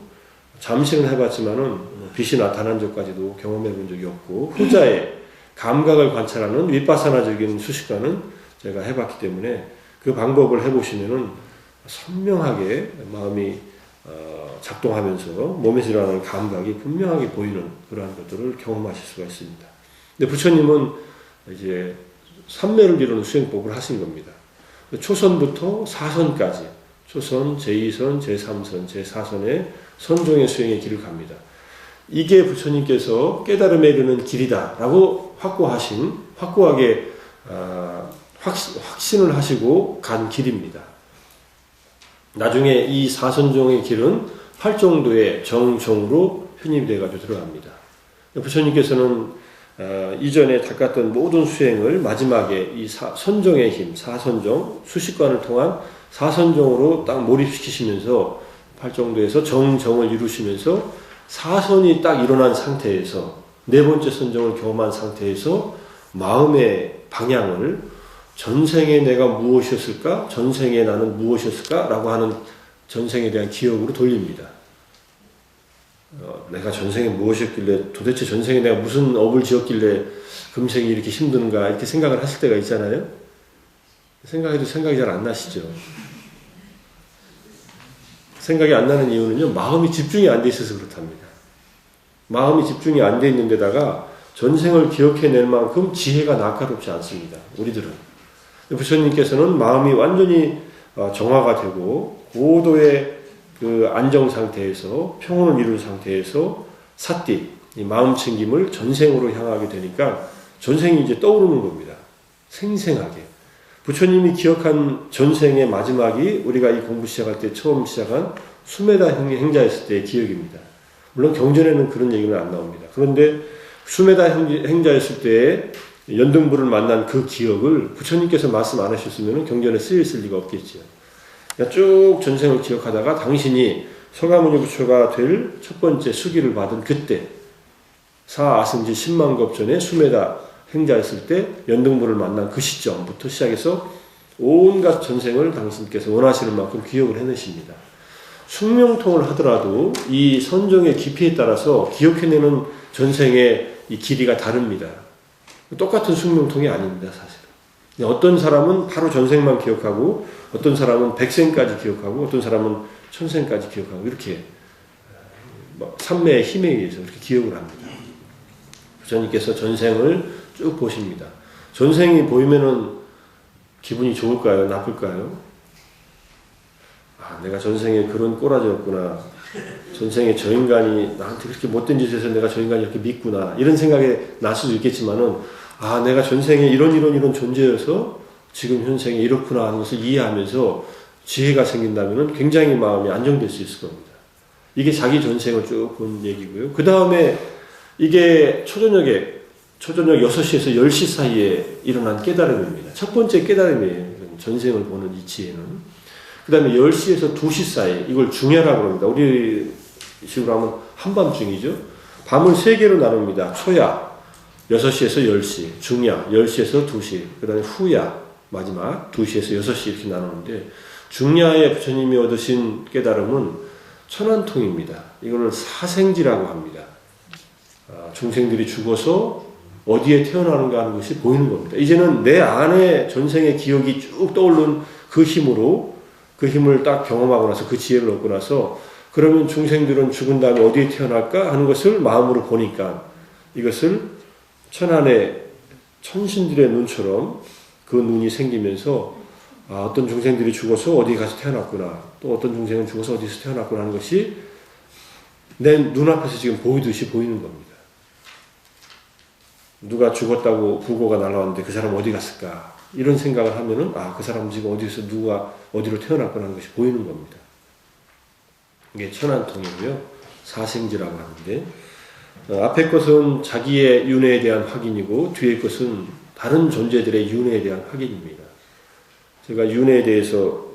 잠시는 해봤지만은 빛이 나타난 적까지도 경험해 본 적이 없고, 후자에 감각을 관찰하는 윗바사나적인 수식관은 제가 해봤기 때문에 그 방법을 해보시면은 선명하게 마음이 작동하면서 몸에서 일어나는 감각이 분명하게 보이는 그러한 것들을 경험하실 수가 있습니다. 근데 부처님은 이제 삼매를 이루는 수행법을 하신 겁니다. 초선부터 사선까지, 초선, 제2선, 제3선, 제4선의 선종의 수행의 길을 갑니다. 이게 부처님께서 깨달음에 이르는 길이다라고 확고하게 확신을 하시고 간 길입니다. 나중에 이 사선종의 길은 8정도의 정종으로 편입이 돼가지고 들어갑니다. 부처님께서는 이전에 닦았던 모든 수행을 마지막에 이 선정의 힘, 사선정, 수식관을 통한 사선정으로 딱 몰입시키시면서 8정도에서 정을 이루시면서 사선이 딱 일어난 상태에서 네 번째 선정을 경험한 상태에서 마음의 방향을 전생에 내가 무엇이었을까? 전생에 나는 무엇이었을까? 라고 하는 전생에 대한 기억으로 돌립니다. 내가 전생에 무엇이었길래, 도대체 전생에 내가 무슨 업을 지었길래 금생이 이렇게 힘든가, 이렇게 생각을 하실 때가 있잖아요. 생각해도 생각이 잘 안 나시죠. 생각이 안 나는 이유는요, 마음이 집중이 안 돼 있어서 그렇답니다. 마음이 집중이 안 돼 있는 데다가 전생을 기억해낼 만큼 지혜가 날카롭지 않습니다. 우리들은. 부처님께서는 마음이 완전히 정화가 되고 고도의 그 안정 상태에서, 평온을 이룬 상태에서 사띠, 이 마음 챙김을 전생으로 향하게 되니까 전생이 이제 떠오르는 겁니다. 생생하게. 부처님이 기억한 전생의 마지막이 우리가 이 공부 시작할 때 처음 시작한 수메다 행자였을 때의 기억입니다. 물론 경전에는 그런 얘기는 안 나옵니다. 그런데 수메다 행자였을 때의 연등부를 만난 그 기억을 부처님께서 말씀 안 하셨으면 경전에 쓰여있을 리가 없겠죠. 그러니까 쭉 전생을 기억하다가 당신이 서가모니 부처가 될 첫 번째 수기를 받은 그때, 사아승지 10만급 전에 수메다 행자였을 때 연등부를 만난 그 시점부터 시작해서 온갖 전생을 당신께서 원하시는 만큼 기억을 해내십니다. 숙명통을 하더라도 이 선정의 깊이에 따라서 기억해내는 전생의 이 길이가 다릅니다. 똑같은 숙명통이 아닙니다, 사실은. 어떤 사람은 바로 전생만 기억하고 어떤 사람은 백생까지 기억하고 어떤 사람은 천생까지 기억하고 이렇게 삼매의 힘에 의해서 이렇게 기억을 합니다. 부처님께서 전생을 쭉 보십니다. 전생이 보이면은 기분이 좋을까요? 나쁠까요? 아, 내가 전생에 그런 꼬라지였구나. 전생에 저 인간이 나한테 그렇게 못된 짓을 해서 내가 저 인간이 이렇게 믿구나. 이런 생각이 날 수도 있겠지만은, 아, 내가 전생에 이런 존재여서 지금 현생에 이렇구나 하는 것을 이해하면서 지혜가 생긴다면은 굉장히 마음이 안정될 수 있을 겁니다. 이게 자기 전생을 쭉 본 얘기고요. 그 다음에 이게 초저녁 6시에서 10시 사이에 일어난 깨달음입니다. 첫 번째 깨달음이에요. 전생을 보는 이 지혜는. 그 다음에 10시에서 2시 사이, 이걸 중야라고 합니다. 우리 식으로 하면 한밤중이죠. 밤을 3개로 나눕니다. 초야, 6시에서 10시, 중야, 10시에서 2시, 그 다음에 후야, 마지막 2시에서 6시 이렇게 나누는데, 중야에 부처님이 얻으신 깨달음은 천안통입니다. 이거를 사생지라고 합니다. 중생들이 죽어서 어디에 태어나는가 하는 것이 보이는 겁니다. 이제는 내 안에 전생의 기억이 쭉 떠오른 그 힘으로 그 힘을 딱 경험하고 나서 그 지혜를 얻고 나서 그러면 중생들은 죽은 다음에 어디에 태어날까 하는 것을 마음으로 보니까 이것을 천안의 천신들의 눈처럼 그 눈이 생기면서 아, 어떤 중생들이 죽어서 어디 가서 태어났구나. 또 어떤 중생은 죽어서 어디서 태어났구나 하는 것이 내 눈앞에서 지금 보이듯이 보이는 겁니다. 누가 죽었다고 부고가 날아왔는데 그 사람 어디 갔을까? 이런 생각을 하면은 아, 그 사람 지금 어디서 누가 어디로 태어났구나 하는 것이 보이는 겁니다. 이게 천안통이고요. 사생지라고 하는데 앞에 것은 자기의 윤회에 대한 확인이고 뒤에 것은 다른 존재들의 윤회에 대한 확인입니다. 제가 윤회에 대해서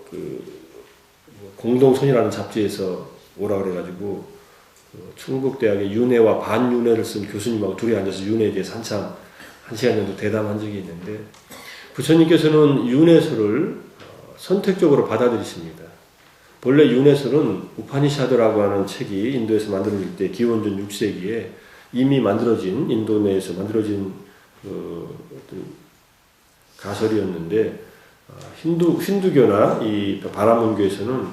공동선이라는 잡지에서 오라 그래가지고 충북대학의 윤회와 반윤회를 쓴 교수님하고 둘이 앉아서 윤회에 대해서 한참 1시간 정도 대담한 적이 있는데 부처님께서는 윤회설을 선택적으로 받아들이십니다. 본래 윤회설은 우파니샤드라고 하는 책이 인도에서 만들어질 때 기원전 6세기에 이미 만들어진 인도 내에서 만들어진 어떤 가설이었는데 힌두교나 이 바라문교에서는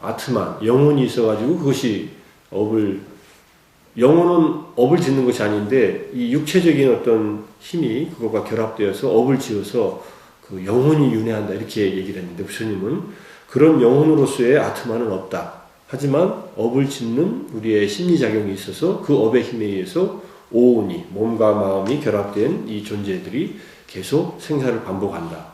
아트만 영혼이 있어가지고 그것이 영혼은 업을 짓는 것이 아닌데 이 육체적인 어떤 힘이 그것과 결합되어서 업을 지어서 그 영혼이 윤회한다 이렇게 얘기를 했는데 부처님은 그런 영혼으로서의 아트만은 없다. 하지만 업을 짓는 우리의 심리작용이 있어서 그 업의 힘에 의해서 오온이 몸과 마음이 결합된 이 존재들이 계속 생사를 반복한다.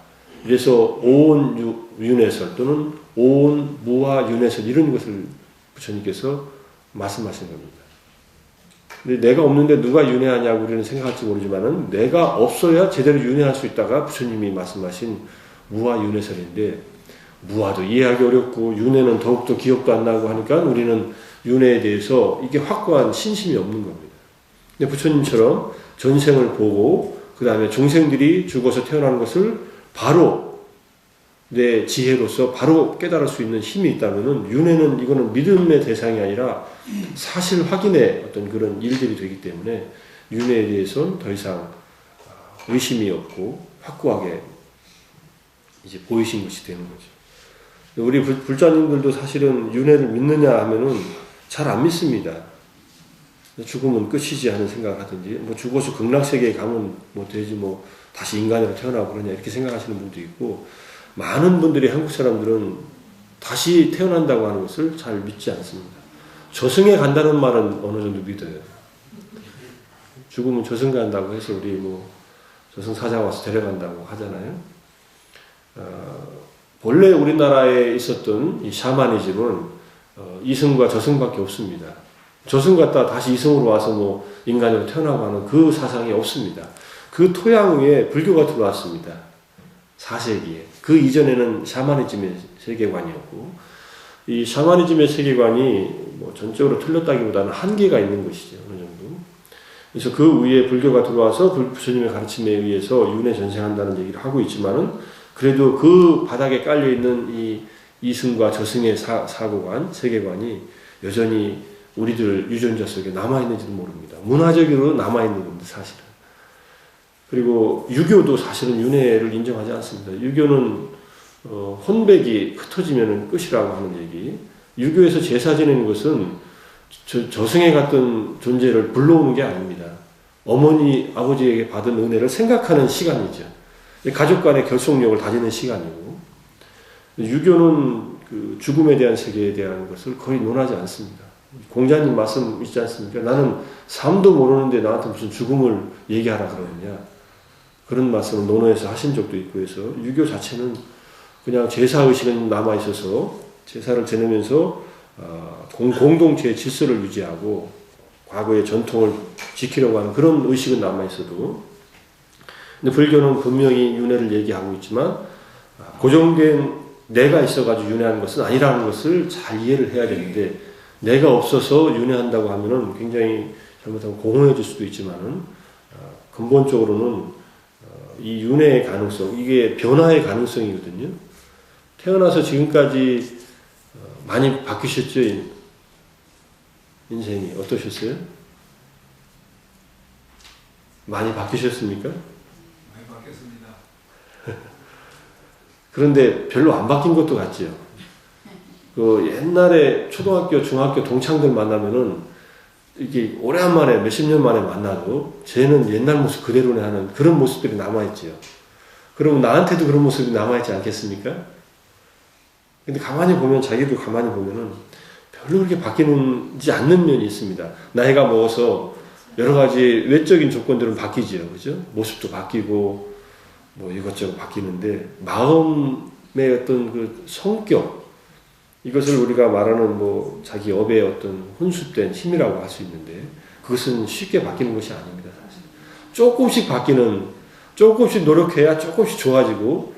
그래서 오온 윤회설 또는 오온 무화 윤회설 이런 것을 부처님께서 말씀하신 겁니다. 근데 내가 없는데 누가 윤회하냐고 우리는 생각할지 모르지만은 내가 없어야 제대로 윤회할 수 있다가 부처님이 말씀하신 무화 윤회설인데 무화도 이해하기 어렵고 윤회는 더욱더 기억도 안 나고 하니까 우리는 윤회에 대해서 이게 확고한 신심이 없는 겁니다. 근데 부처님처럼 전생을 보고 그 다음에 중생들이 죽어서 태어나는 것을 바로 내 지혜로서 바로 깨달을 수 있는 힘이 있다면은 윤회는 이거는 믿음의 대상이 아니라 사실 확인의 어떤 그런 일들이 되기 때문에 윤회에 대해서는 더 이상 의심이 없고 확고하게 이제 보이신 것이 되는 거죠. 우리 불자님들도 사실은 윤회를 믿느냐 하면은 잘 안 믿습니다. 죽으면 끝이지 하는 생각을 하든지 뭐 죽어서 극락세계에 가면 뭐 되지 뭐 다시 인간으로 태어나고 그러냐 이렇게 생각하시는 분도 있고 많은 분들이 한국 사람들은 다시 태어난다고 하는 것을 잘 믿지 않습니다. 저승에 간다는 말은 어느 정도 믿어요. 죽으면 저승 간다고 해서 우리 뭐 저승 사자 와서 데려간다고 하잖아요. 본래 우리나라에 있었던 이 샤머니즘은 이승과 저승밖에 없습니다. 저승 갔다 다시 이승으로 와서 뭐 인간으로 태어나고 하는 그 사상이 없습니다. 그 토양 위에 불교가 들어왔습니다. 4세기에. 그 이전에는 샤머니즘의 세계관이었고 이 샤머니즘의 세계관이 뭐 전적으로 틀렸다기보다는 한계가 있는 것이죠. 어느 정도. 그래서 그 위에 불교가 들어와서 부처님의 가르침에 의해서 윤회 전생한다는 얘기를 하고 있지만은 그래도 그 바닥에 깔려있는 이 이승과 저승의 사고관, 세계관이 여전히 우리들 유전자 속에 남아있는지도 모릅니다. 문화적으로 남아있는 겁니다, 사실은. 그리고 유교도 사실은 윤회를 인정하지 않습니다. 유교는 혼백이 흩어지면 끝이라고 하는 얘기. 유교에서 제사 지내는 것은 저승에 갔던 존재를 불러오는 게 아닙니다. 어머니, 아버지에게 받은 은혜를 생각하는 시간이죠. 가족 간의 결속력을 다지는 시간이고, 유교는 그 죽음에 대한 세계에 대한 것을 거의 논하지 않습니다. 공자님 말씀 있지 않습니까? 나는 삶도 모르는데 나한테 무슨 죽음을 얘기하라 그러느냐. 그런 말씀을 논어에서 하신 적도 있고 해서 유교 자체는 그냥 제사의식은 남아있어서 제사를 지내면서 공동체의 질서를 유지하고 과거의 전통을 지키려고 하는 그런 의식은 남아있어도, 근데 불교는 분명히 윤회를 얘기하고 있지만 고정된 내가 있어가지고 윤회하는 것은 아니라는 것을 잘 이해를 해야 되는데, 내가 없어서 윤회한다고 하면은 굉장히 잘못하면 공허해질 수도 있지만은 근본적으로는 이 윤회의 가능성, 이게 변화의 가능성이거든요. 태어나서 지금까지 많이 바뀌셨죠? 인생이 어떠셨어요? 많이 바뀌셨습니까? 많이 바뀌었습니다. 그런데 별로 안 바뀐 것도 같지요. 그 옛날에 초등학교, 중학교 동창들 만나면은 이게 오래간만에 몇십 년 만에 만나도 쟤는 옛날 모습 그대로네 하는 그런 모습들이 남아있지요. 그러면 나한테도 그런 모습이 남아있지 않겠습니까? 근데 가만히 보면, 자기도 가만히 보면은 별로 그렇게 바뀌지 않는 면이 있습니다. 나이가 먹어서 여러 가지 외적인 조건들은 바뀌지요. 그죠? 모습도 바뀌고, 뭐 이것저것 바뀌는데, 마음의 어떤 그 성격, 이것을 우리가 말하는 뭐 자기 업의 어떤 혼수된 힘이라고 할 수 있는데, 그것은 쉽게 바뀌는 것이 아닙니다. 사실. 조금씩 노력해야 조금씩 좋아지고,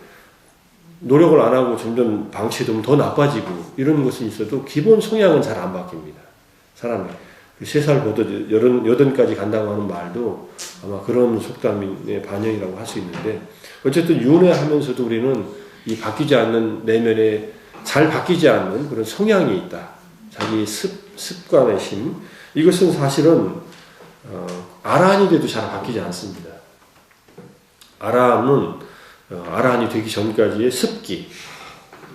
노력을 안 하고 점점 방치해두면 더 나빠지고, 이런 것은 있어도 기본 성향은 잘 안 바뀝니다. 사람이. 3살 버릇 80까지 간다고 하는 말도 아마 그런 속담의 반영이라고 할 수 있는데, 어쨌든 윤회하면서도 우리는 이 바뀌지 않는 내면에 잘 바뀌지 않는 그런 성향이 있다. 자기 습관의 힘. 이것은 사실은 아라한이 돼도 잘 바뀌지 않습니다. 아라한은 아라한이 되기 전까지의 습기.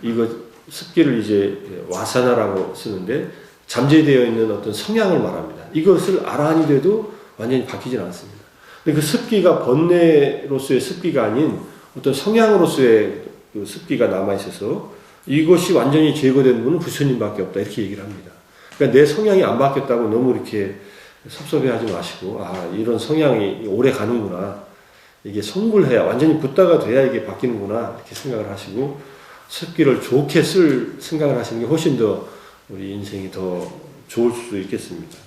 이거 습기를 이제 와사나라고 쓰는데, 잠재되어 있는 어떤 성향을 말합니다. 이것을 아라한이 돼도 완전히 바뀌지는 않습니다. 근데 그 습기가 번뇌로서의 습기가 아닌 어떤 성향으로서의 그 습기가 남아있어서, 이것이 완전히 제거된 분은 부처님밖에 없다, 이렇게 얘기를 합니다. 그러니까 내 성향이 안 바뀌었다고 너무 이렇게 섭섭해하지 마시고, 이런 성향이 오래 가는구나, 이게 성불해야, 완전히 붓다가 돼야 이게 바뀌는구나, 이렇게 생각을 하시고 습기를 좋게 쓸 생각을 하시는 게 훨씬 더 우리 인생이 더 좋을 수도 있겠습니다.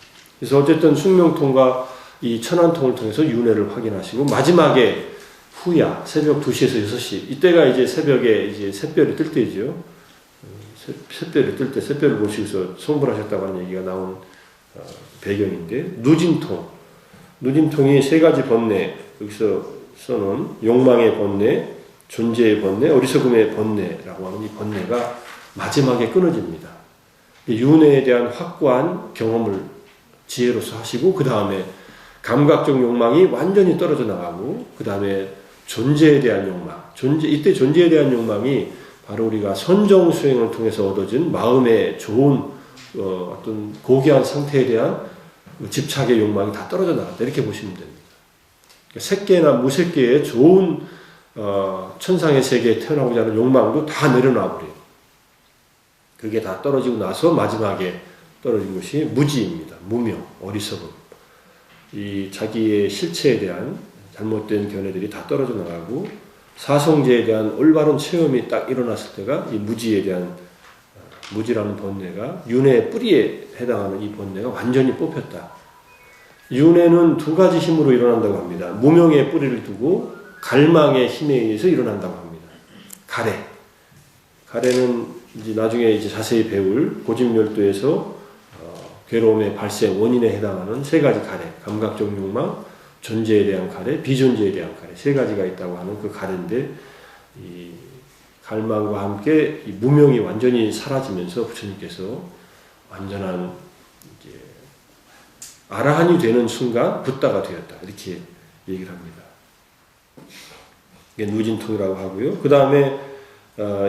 그래서 어쨌든 숙명통과 이 천안통을 통해서 윤회를 확인하시고, 마지막에 후야, 새벽 2시에서 6시, 이때가 이제 새벽에 이제 샛별이 뜰 때죠. 샛별이 뜰 때, 샛별을 보시고서 성불하셨다고 하는 얘기가 나온 배경인데, 누진통이 3가지 번뇌, 여기서 써놓은 욕망의 번뇌, 존재의 번뇌, 어리석음의 번뇌라고 하는 이 번뇌가 마지막에 끊어집니다. 윤회에 대한 확고한 경험을 지혜로서 하시고, 그 다음에 감각적 욕망이 완전히 떨어져 나가고, 그 다음에 존재에 대한 욕망, 이때 존재에 대한 욕망이 바로 우리가 선정 수행을 통해서 얻어진 마음의 좋은 어떤 고귀한 상태에 대한 집착의 욕망이 다 떨어져 나갔다, 이렇게 보시면 됩니다. 색계나 무색계의 좋은 천상의 세계에 태어나고자 하는 욕망도 다 내려놔 버려요. 그게 다 떨어지고 나서 마지막에 떨어진 것이 무지입니다. 무명, 어리석음. 이 자기의 실체에 대한 잘못된 견해들이 다 떨어져 나가고, 사성제에 대한 올바른 체험이 딱 일어났을 때가 이 무지에 대한, 무지라는 번뇌가, 윤회의 뿌리에 해당하는 이 번뇌가 완전히 뽑혔다. 윤회는 2가지 힘으로 일어난다고 합니다. 무명의 뿌리를 두고 갈망의 힘에 의해서 일어난다고 합니다. 가래는 이제 나중에 이제 자세히 배울 고집열도에서 괴로움의 발생 원인에 해당하는 3가지 가래, 감각적 욕망, 존재에 대한 가래, 비존재에 대한 가래, 3가지가 있다고 하는 그 가래인데, 이 갈망과 함께 이 무명이 완전히 사라지면서 부처님께서 완전한 이제 아라한이 되는 순간 붓다가 되었다, 이렇게 얘기를 합니다. 이게 누진통이라고 하고요. 그 다음에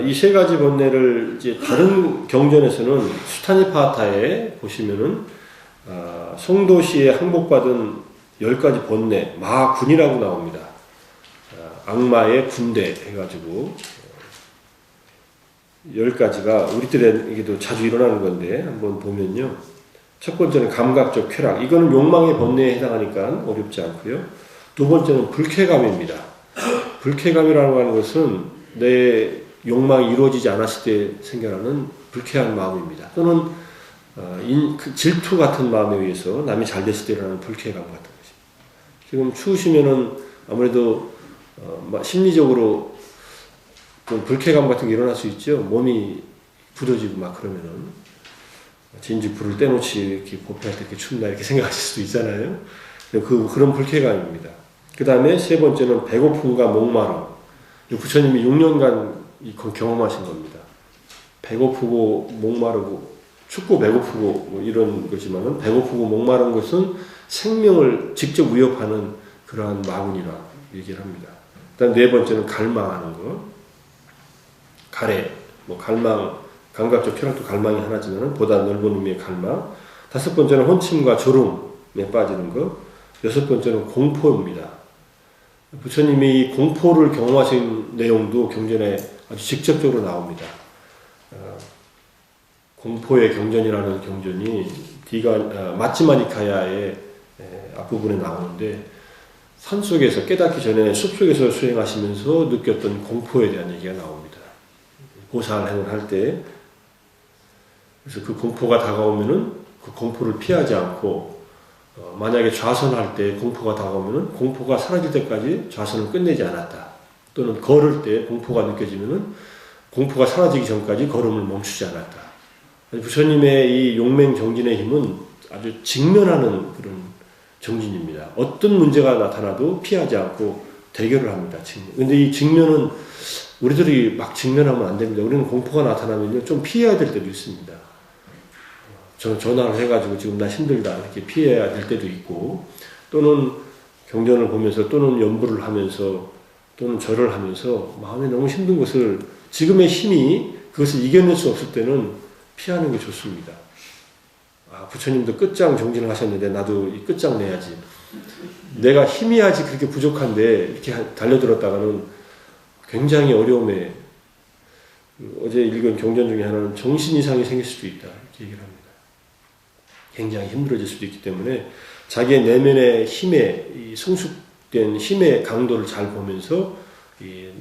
이 세 가지 번뇌를 이제 다른 경전에서는 수타니파타에 보시면은 송도시에 항복받은 10가지 번뇌, 마군이라고 나옵니다. 악마의 군대 해가지고 10가지가 우리 때에도 자주 일어나는 건데 한번 보면요. 첫 번째는 감각적 쾌락. 이거는 욕망의 번뇌에 해당하니까 어렵지 않고요. 두 번째는 불쾌감입니다. 불쾌감이라고 하는 것은 내 욕망이 이루어지지 않았을 때 생겨나는 불쾌한 마음입니다. 또는 질투 같은 마음에 의해서 남이 잘 됐을 때 일어나는 불쾌감 같은 것입니다. 지금 추우시면은 아무래도 심리적으로 좀 불쾌감 같은 게 일어날 수 있죠. 몸이 굳어지고 막 그러면은 진즉 불을 떼놓지 이렇게 보편할 때 이렇게 춥나 이렇게 생각하실 수도 있잖아요. 그런 불쾌감입니다. 그 다음에 세 번째는 배고픔과 목마름. 부처님이 6년간 경험하신 겁니다. 배고프고 목마르고 춥고 배고프고 뭐 이런 거지만은 배고프고 목마른 것은 생명을 직접 위협하는 그러한 마군이라 얘기를 합니다. 그다음 네 번째는 갈망하는 거. 가래, 뭐 갈망, 감각적 쾌락도 갈망이 하나지만 보다 넓은 의미의 갈망. 다섯 번째는 혼침과 졸음에 빠지는 것. 여섯 번째는 공포입니다. 부처님이 이 공포를 경험하신 내용도 경전에 아주 직접적으로 나옵니다. 공포의 경전이라는 경전이 마찌마니카야의 앞부분에 나오는데 산속에서 깨닫기 전에 숲속에서 수행하시면서 느꼈던 공포에 대한 얘기가 나옵니다. 보살행을 할 때 그래서 그 공포가 다가오면은 그 공포를 피하지 않고 만약에 좌선할 때 공포가 다가오면은 공포가 사라질 때까지 좌선을 끝내지 않았다. 또는 걸을 때 공포가 느껴지면은 공포가 사라지기 전까지 걸음을 멈추지 않았다. 부처님의 이 용맹 정진의 힘은 아주 직면하는 그런 정진입니다. 어떤 문제가 나타나도 피하지 않고 대결을 합니다. 근데 이 직면은 우리들이 막 직면하면 안 됩니다. 우리는 공포가 나타나면요 좀 피해야 될 때도 있습니다. 저는 전화를 해가지고 지금 나 힘들다 이렇게 피해야 될 때도 있고 또는 경전을 보면서 또는 연부를 하면서 또는 절을 하면서 마음에 너무 힘든 것을 지금의 힘이 그것을 이겨낼 수 없을 때는 피하는 게 좋습니다. 부처님도 끝장 정진을 하셨는데 나도 이 끝장 내야지. 내가 힘이 아직 그렇게 부족한데 이렇게 달려들었다가는 굉장히 어려움에 어제 읽은 경전 중에 하나는 정신 이상이 생길 수도 있다 이렇게 얘기를 합니다. 굉장히 힘들어질 수도 있기 때문에 자기의 내면의 힘에 이 성숙된 힘의 강도를 잘 보면서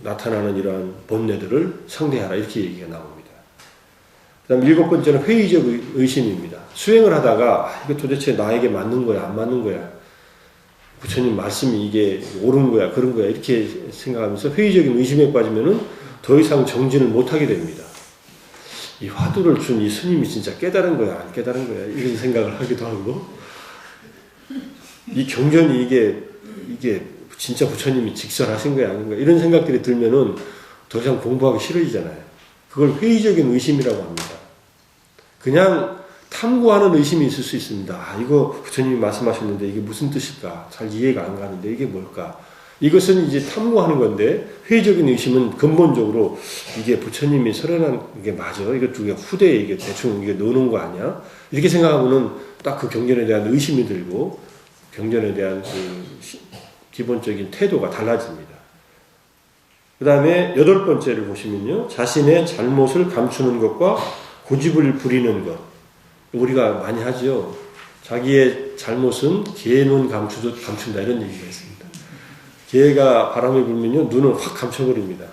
나타나는 이러한 번뇌들을 상대하라 이렇게 얘기가 나옵니다. 그 다음 일곱 번째는 회의적 의심입니다. 수행을 하다가 이거 도대체 나에게 맞는 거야 안 맞는 거야 부처님 말씀이 이게 옳은 거야 그런 거야 이렇게 생각하면서 회의적인 의심에 빠지면은 더 이상 정진을 못하게 됩니다. 이 화두를 준 이 스님이 진짜 깨달은 거야 안 깨달은 거야 이런 생각을 하기도 하고 이 경전이 이게 진짜 부처님이 직설하신 거야 아닌 거야 이런 생각들이 들면은 더 이상 공부하기 싫어지잖아요. 그걸 회의적인 의심이라고 합니다. 그냥 탐구하는 의심이 있을 수 있습니다. 이거 부처님이 말씀하셨는데 이게 무슨 뜻일까? 잘 이해가 안 가는데 이게 뭘까? 이것은 이제 탐구하는 건데 회의적인 의심은 근본적으로 이게 부처님이 설현한 게 맞아? 이것도 후대에 이게 대충 이게 넣어놓은 거 아니야? 이렇게 생각하면은 딱 그 경전에 대한 의심이 들고 경전에 대한 그 기본적인 태도가 달라집니다. 그 다음에 여덟 번째를 보시면요. 자신의 잘못을 감추는 것과 고집을 부리는 것. 우리가 많이 하죠. 자기의 잘못은 개의 눈 감추듯 감춘다 이런 얘기가 있습니다. 개가 바람이 불면요 눈을 확 감춰버립니다.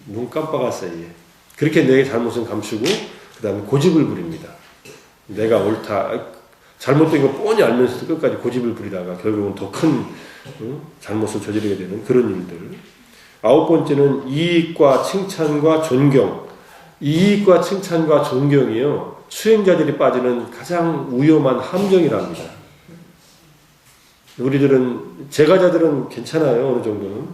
눈 깜빡할 사이에. 그렇게 내 잘못은 감추고 그 다음에 고집을 부립니다. 내가 옳다. 잘못된 거 뻔히 알면서도 끝까지 고집을 부리다가 결국은 더 큰 잘못을 저지르게 되는 그런 일들. 아홉 번째는 이익과 칭찬과 존경. 이익과 칭찬과 존경이요. 수행자들이 빠지는 가장 위험한 함정이랍니다. 우리들은 제가자들은 괜찮아요. 어느 정도는.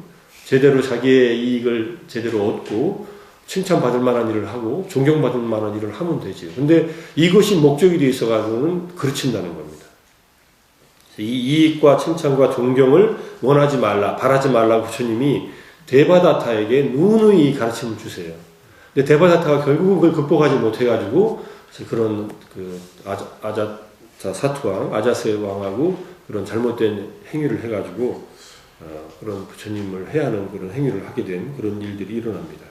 제대로 자기의 이익을 제대로 얻고 칭찬받을 만한 일을 하고 존경받을 만한 일을 하면 되죠. 근데 이것이 목적이 되어 있어가지고는 그르친다는 겁니다. 이 이익과 칭찬과 존경을 원하지 말라, 바라지 말라고 부처님이 데바다타에게 누누이 가르침을 주세요. 근데 데바다타가 결국은 그걸 극복하지 못해가지고 그런 그 아자타 사투왕, 아자세 왕하고 그런 잘못된 행위를 해가지고 그런 부처님을 해하는 그런 행위를 하게 된 그런 일들이 일어납니다.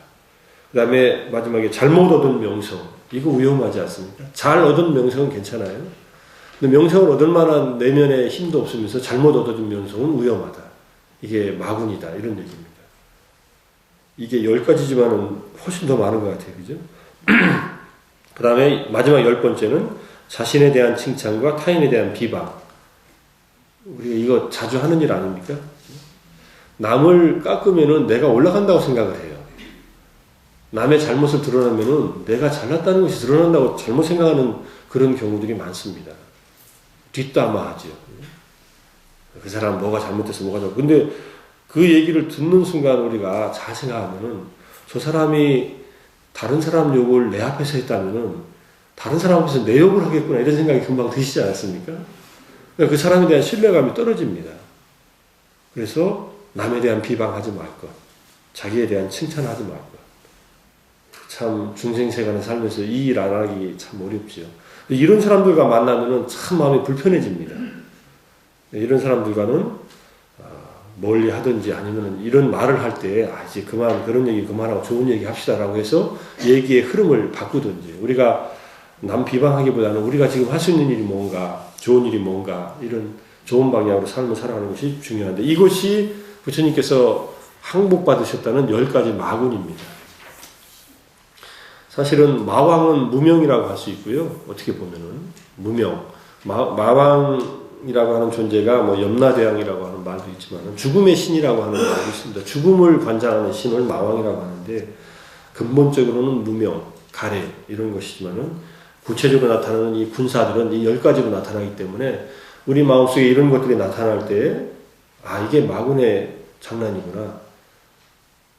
그 다음에 마지막에 잘못 얻은 명성. 이거 위험하지 않습니까? 잘 얻은 명성은 괜찮아요. 근데 명성을 얻을 만한 내면의 힘도 없으면서 잘못 얻은 명성은 위험하다. 이게 마군이다. 이런 얘기입니다. 이게 10가지지만은 훨씬 더 많은 것 같아요. 그죠? 그 다음에 마지막 10번째는 자신에 대한 칭찬과 타인에 대한 비방. 우리가 이거 자주 하는 일 아닙니까? 남을 깎으면은 내가 올라간다고 생각을 해요. 남의 잘못을 드러내면은 내가 잘났다는 것이 드러난다고 잘못 생각하는 그런 경우들이 많습니다. 뒷담화하죠. 그 사람 뭐가 잘못돼서 뭐가 잘못. 근데 그 얘기를 듣는 순간 우리가 잘 생각하면은 저 사람이 다른 사람 욕을 내 앞에서 했다면은 다른 사람 앞에서 내 욕을 하겠구나 이런 생각이 금방 드시지 않습니까? 그 사람에 대한 신뢰감이 떨어집니다. 그래서 남에 대한 비방하지 말 것, 자기에 대한 칭찬하지 말 것. 참 중생세간에 살면서 이 일 안 하기 참 어렵죠. 이런 사람들과 만나면은 참 마음이 불편해집니다. 이런 사람들과는 멀리 하든지 아니면 이런 말을 할 때 이제 그만 그런 얘기 그만하고 좋은 얘기 합시다라고 해서 얘기의 흐름을 바꾸든지 우리가 남 비방하기보다는 우리가 지금 할 수 있는 일이 뭔가 좋은 일이 뭔가 이런 좋은 방향으로 삶을 살아가는 것이 중요한데 이것이 부처님께서 항복받으셨다는 10가지 마군입니다. 사실은 마왕은 무명이라고 할 수 있고요. 어떻게 보면은 무명. 마왕이라고 하는 존재가 뭐 염라대왕이라고 하는 말도 있지만 죽음의 신이라고 하는 말도 있습니다. 죽음을 관장하는 신을 마왕이라고 하는데 근본적으로는 무명, 가래 이런 것이지만은 구체적으로 나타나는 이 군사들은 이 10가지로 나타나기 때문에 우리 마음속에 이런 것들이 나타날 때 이게 마군의 장난이구나.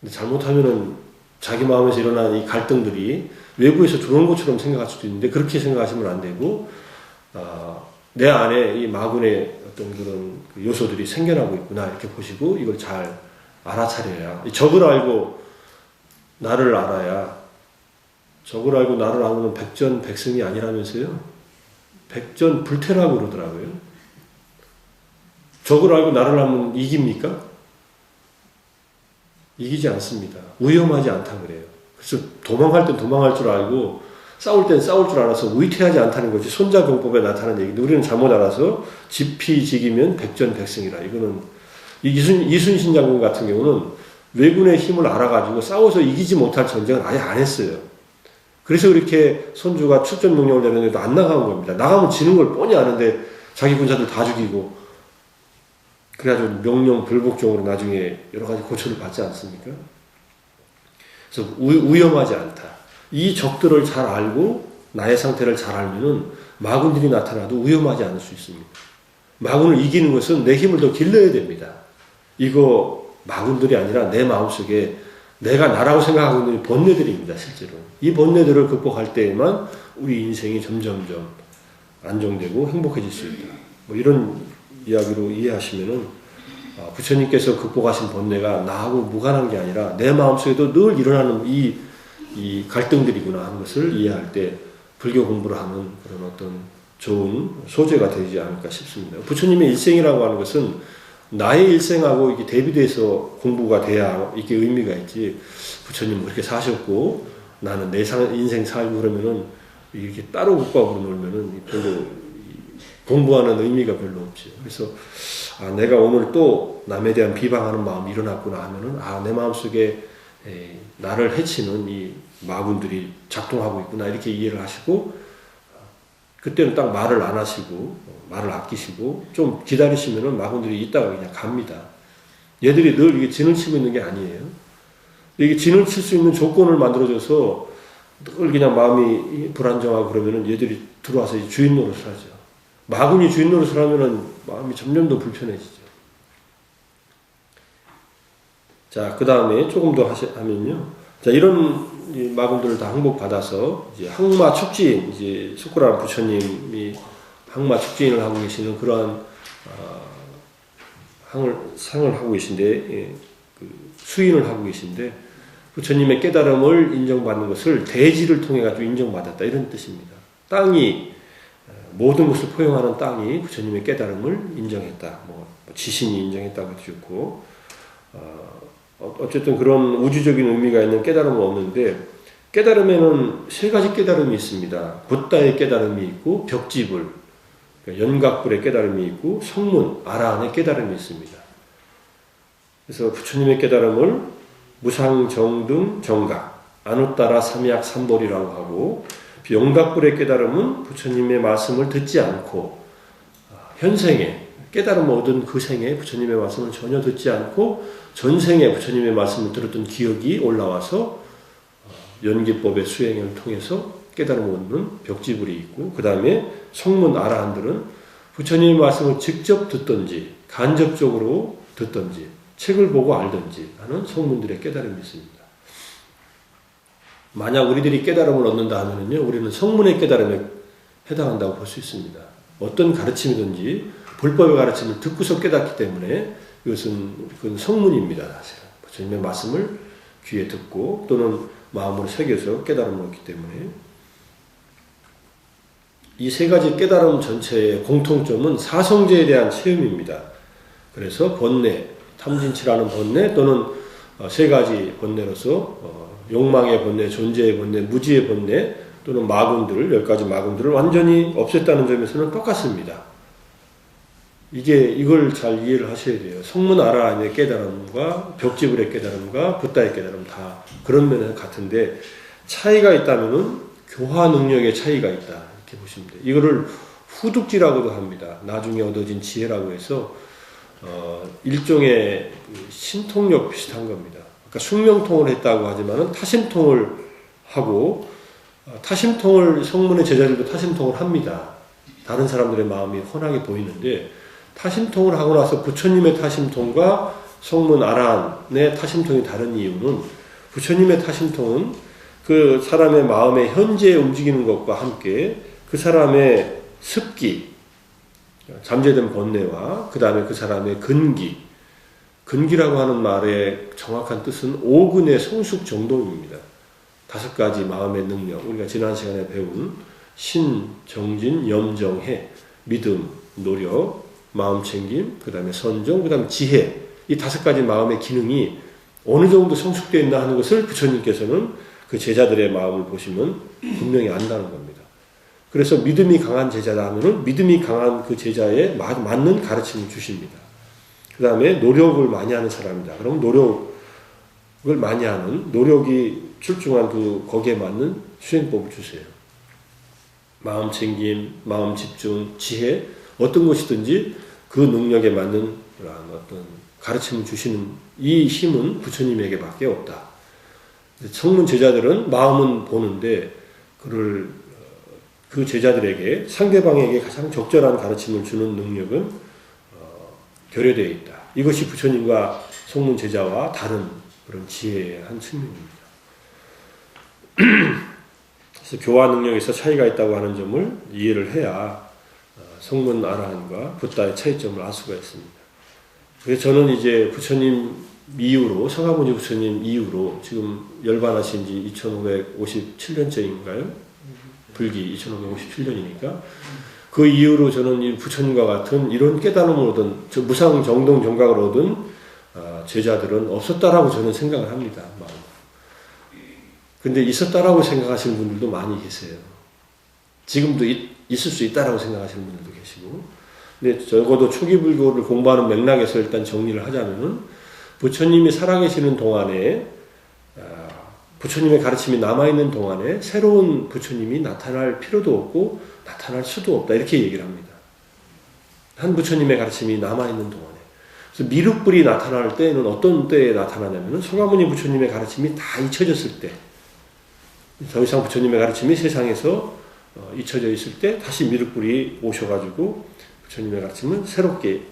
근데 잘못하면은 자기 마음에서 일어나는 이 갈등들이 외부에서 들어온 것처럼 생각할 수도 있는데 그렇게 생각하시면 안 되고 내 안에 이 마군의 어떤 그런 요소들이 생겨나고 있구나 이렇게 보시고 이걸 잘 알아차려야 적을 알고 나를 알아야 적을 알고 나를 아는 백전백승이 아니라면서요. 백전불태라고 그러더라고요. 적을 알고 나를 알면 이깁니까? 이기지 않습니다. 위험하지 않다 그래요. 그래서 도망갈 땐 도망갈 줄 알고 싸울 땐 싸울 줄 알아서 위태하지 않다는 것이 손자병법에 나타나는 얘기인데 우리는 잘못 알아서 지피지기면 백전백승이라. 이거는 이순신 장군 같은 경우는 왜군의 힘을 알아가지고 싸워서 이기지 못할 전쟁을 아예 안 했어요. 그래서 그렇게 손주가 출전 명령을 내렸는데도 안 나간 겁니다. 나가면 지는 걸 뻔히 아는데 자기 군사들 다 죽이고 그래가지고 명령 불복종으로 나중에 여러 가지 고초를 받지 않습니까? 그래서 위험하지 않다. 이 적들을 잘 알고 나의 상태를 잘 알면은 마군들이 나타나도 위험하지 않을 수 있습니다. 마군을 이기는 것은 내 힘을 더 길러야 됩니다. 이거 마군들이 아니라 내 마음속에 내가 나라고 생각하고 있는 번뇌들입니다. 실제로. 이 번뇌들을 극복할 때에만 우리 인생이 점점점 안정되고 행복해질 수 있다. 뭐 이런 이야기로 이해하시면은 부처님께서 극복하신 번뇌가 나하고 무관한 게 아니라 내 마음속에도 늘 일어나는 이 갈등들이구나 하는 것을 이해할 때 불교 공부를 하는 그런 어떤 좋은 소재가 되지 않을까 싶습니다. 부처님의 일생이라고 하는 것은 나의 일생하고 이게 대비돼서 공부가 돼야 이게 의미가 있지. 부처님은 그렇게 사셨고 나는 내 인생 살고 그러면은 이렇게 따로 국가으로 놀면은 별로 공부하는 의미가 별로 없죠. 그래서 내가 오늘 또 남에 대한 비방하는 마음이 일어났구나 하면은 내 마음속에 나를 해치는 이 마군들이 작동하고 있구나 이렇게 이해를 하시고 그때는 딱 말을 안 하시고 말을 아끼시고 좀 기다리시면은 마군들이 있다가 그냥 갑니다. 얘들이 늘 이게 진을 치고 있는 게 아니에요. 이게 진을 칠 수 있는 조건을 만들어줘서 늘 그냥 마음이 불안정하고 그러면은 얘들이 들어와서 이제 주인 노릇을 하죠. 마군이 주인 노릇을 하면은 마음이 점점 더 불편해지죠. 자, 그 다음에 조금 더 하면요. 자, 이런 마군들을 다 항복받아서 이제 항마 척지인, 이제 속구라는 부처님이 항마 척지인을 하고 계시는 그러한 상을 하고 계신데, 수인을 하고 계신데, 부처님의 깨달음을 인정받는 것을 대지를 통해 가지고 인정받았다 이런 뜻입니다. 땅이 모든 것을 포용하는 땅이 부처님의 깨달음을 인정했다. 지신이 인정했다고 해도 좋고, 어쨌든 그런 우주적인 의미가 있는 깨달음은 없는데, 깨달음에는 세 가지 깨달음이 있습니다. 붓다의 깨달음이 있고, 벽지불, 연각불의 깨달음이 있고, 성문, 아라한의 깨달음이 있습니다. 그래서 부처님의 깨달음을 무상정등 정각, 아누따라 삼약 삼벌이라고 하고, 연각불의 깨달음은 부처님의 말씀을 듣지 않고, 현생에 깨달음을 얻은 그 생에 부처님의 말씀을 전혀 듣지 않고 전생에 부처님의 말씀을 들었던 기억이 올라와서 연기법의 수행을 통해서 깨달음을 얻는 벽지불이 있고, 그 다음에 성문 아라한들은 부처님의 말씀을 직접 듣든지 간접적으로 듣든지 책을 보고 알든지 하는 성문들의 깨달음이 있습니다. 만약 우리들이 깨달음을 얻는다 하면요, 우리는 성문의 깨달음에 해당한다고 볼 수 있습니다. 어떤 가르침이든지 불법의 가르침을 듣고서 깨닫기 때문에 그건 성문입니다. 사실 부처님의 말씀을 귀에 듣고 또는 마음으로 새겨서 깨달음을 얻기 때문에 이 세 가지 깨달음 전체의 공통점은 사성제에 대한 체험입니다. 그래서 번뇌, 탐진치라는 번뇌 또는 세 가지 번뇌로서 욕망의 번뇌, 존재의 번뇌, 무지의 번뇌 또는 마군들, 10가지 마군들을 완전히 없앴다는 점에서는 똑같습니다. 이걸 잘 이해를 하셔야 돼요. 성문 아라한의 깨달음과 벽지불의 깨달음과 붓다의 깨달음 다 그런 면에서 같은데 차이가 있다면은 교화 능력의 차이가 있다 이렇게 보시면 돼요. 이거를 후득지라고도 합니다. 나중에 얻어진 지혜라고 해서 일종의 신통력 비슷한 겁니다. 그러니까 숙명통을 했다고 하지만은 타심통을 하고 타심통을 성문의 제자들도 타심통을 합니다. 다른 사람들의 마음이 훤하게 보이는데 타심통을 하고 나서 부처님의 타심통과 성문 아라한의 타심통이 다른 이유는 부처님의 타심통은 그 사람의 마음의 현재에 움직이는 것과 함께 그 사람의 습기, 잠재된 번뇌와 그 다음에 그 사람의 근기라고 하는 말의 정확한 뜻은 오근의 성숙 정동입니다. 5가지 마음의 능력, 우리가 지난 시간에 배운 신, 정진, 염정해, 믿음, 노력, 마음챙김, 그 다음에 선정, 그 다음에 지혜, 이 5가지 마음의 기능이 어느 정도 성숙되어 있나 하는 것을 부처님께서는 그 제자들의 마음을 보시면 분명히 안다는 겁니다. 그래서 믿음이 강한 제자다 하면은 믿음이 강한 그 제자에 맞는 가르침을 주십니다. 그 다음에 노력을 많이 하는 사람이다. 그럼 노력을 많이 하는, 노력이 출중한 거기에 맞는 수행법을 주세요. 마음 챙김, 마음 집중, 지혜, 어떤 것이든지 그 능력에 맞는 어떤 가르침을 주시는 이 힘은 부처님에게 밖에 없다. 성문 제자들은 마음은 보는데 그 제자들에게 상대방에게 가장 적절한 가르침을 주는 능력은 결여되어 있다. 이것이 부처님과 성문 제자와 다른 그런 지혜의 한 측면입니다. 그래서 교화 능력에서 차이가 있다고 하는 점을 이해를 해야 성문 아라한과 붓다의 차이점을 알 수가 있습니다. 그래서 저는 이제 부처님 이후로, 서가모니 부처님 이후로 지금 열반하신 지 2557년째인가요? 불기 2557년이니까 그 이후로 저는 이 부처님과 같은 이런 깨달음을 얻은 무상 정동 정각을 얻은 제자들은 없었다라고 저는 생각을 합니다. 근데 있었다라고 생각하시는 분들도 많이 계세요. 지금도 있을 수 있다라고 생각하시는 분들도 계시고, 근데 적어도 초기 불교를 공부하는 맥락에서 일단 정리를 하자면은 부처님이 살아계시는 동안에 부처님의 가르침이 남아있는 동안에 새로운 부처님이 나타날 필요도 없고 나타날 수도 없다 이렇게 얘기를 합니다. 한 부처님의 가르침이 남아있는 동안에. 그래서 미륵불이 나타날 때는 어떤 때에 나타나냐면 서가모니 부처님의 가르침이 다 잊혀졌을 때, 더 이상 부처님의 가르침이 세상에서 잊혀져 있을 때 다시 미륵불이 오셔가지고 부처님의 가르침을 새롭게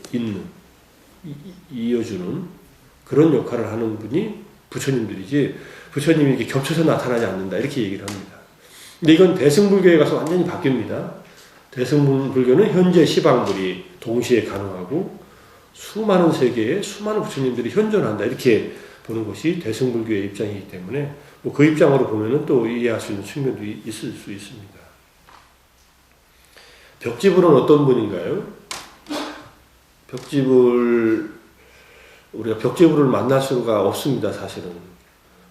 이어주는 그런 역할을 하는 분이 부처님들이지, 부처님이 이렇게 겹쳐서 나타나지 않는다 이렇게 얘기를 합니다. 근데 이건 대승불교에 가서 완전히 바뀝니다. 대승불교는 현재 시방불이 동시에 가능하고 수많은 세계에 수많은 부처님들이 현존한다 이렇게 보는 것이 대승불교의 입장이기 때문에 뭐 그 입장으로 보면은 또 이해할 수 있는 측면도 있을 수 있습니다. 벽지불은 어떤 분인가요? 우리가 벽지불을 만날 수가 없습니다, 사실은.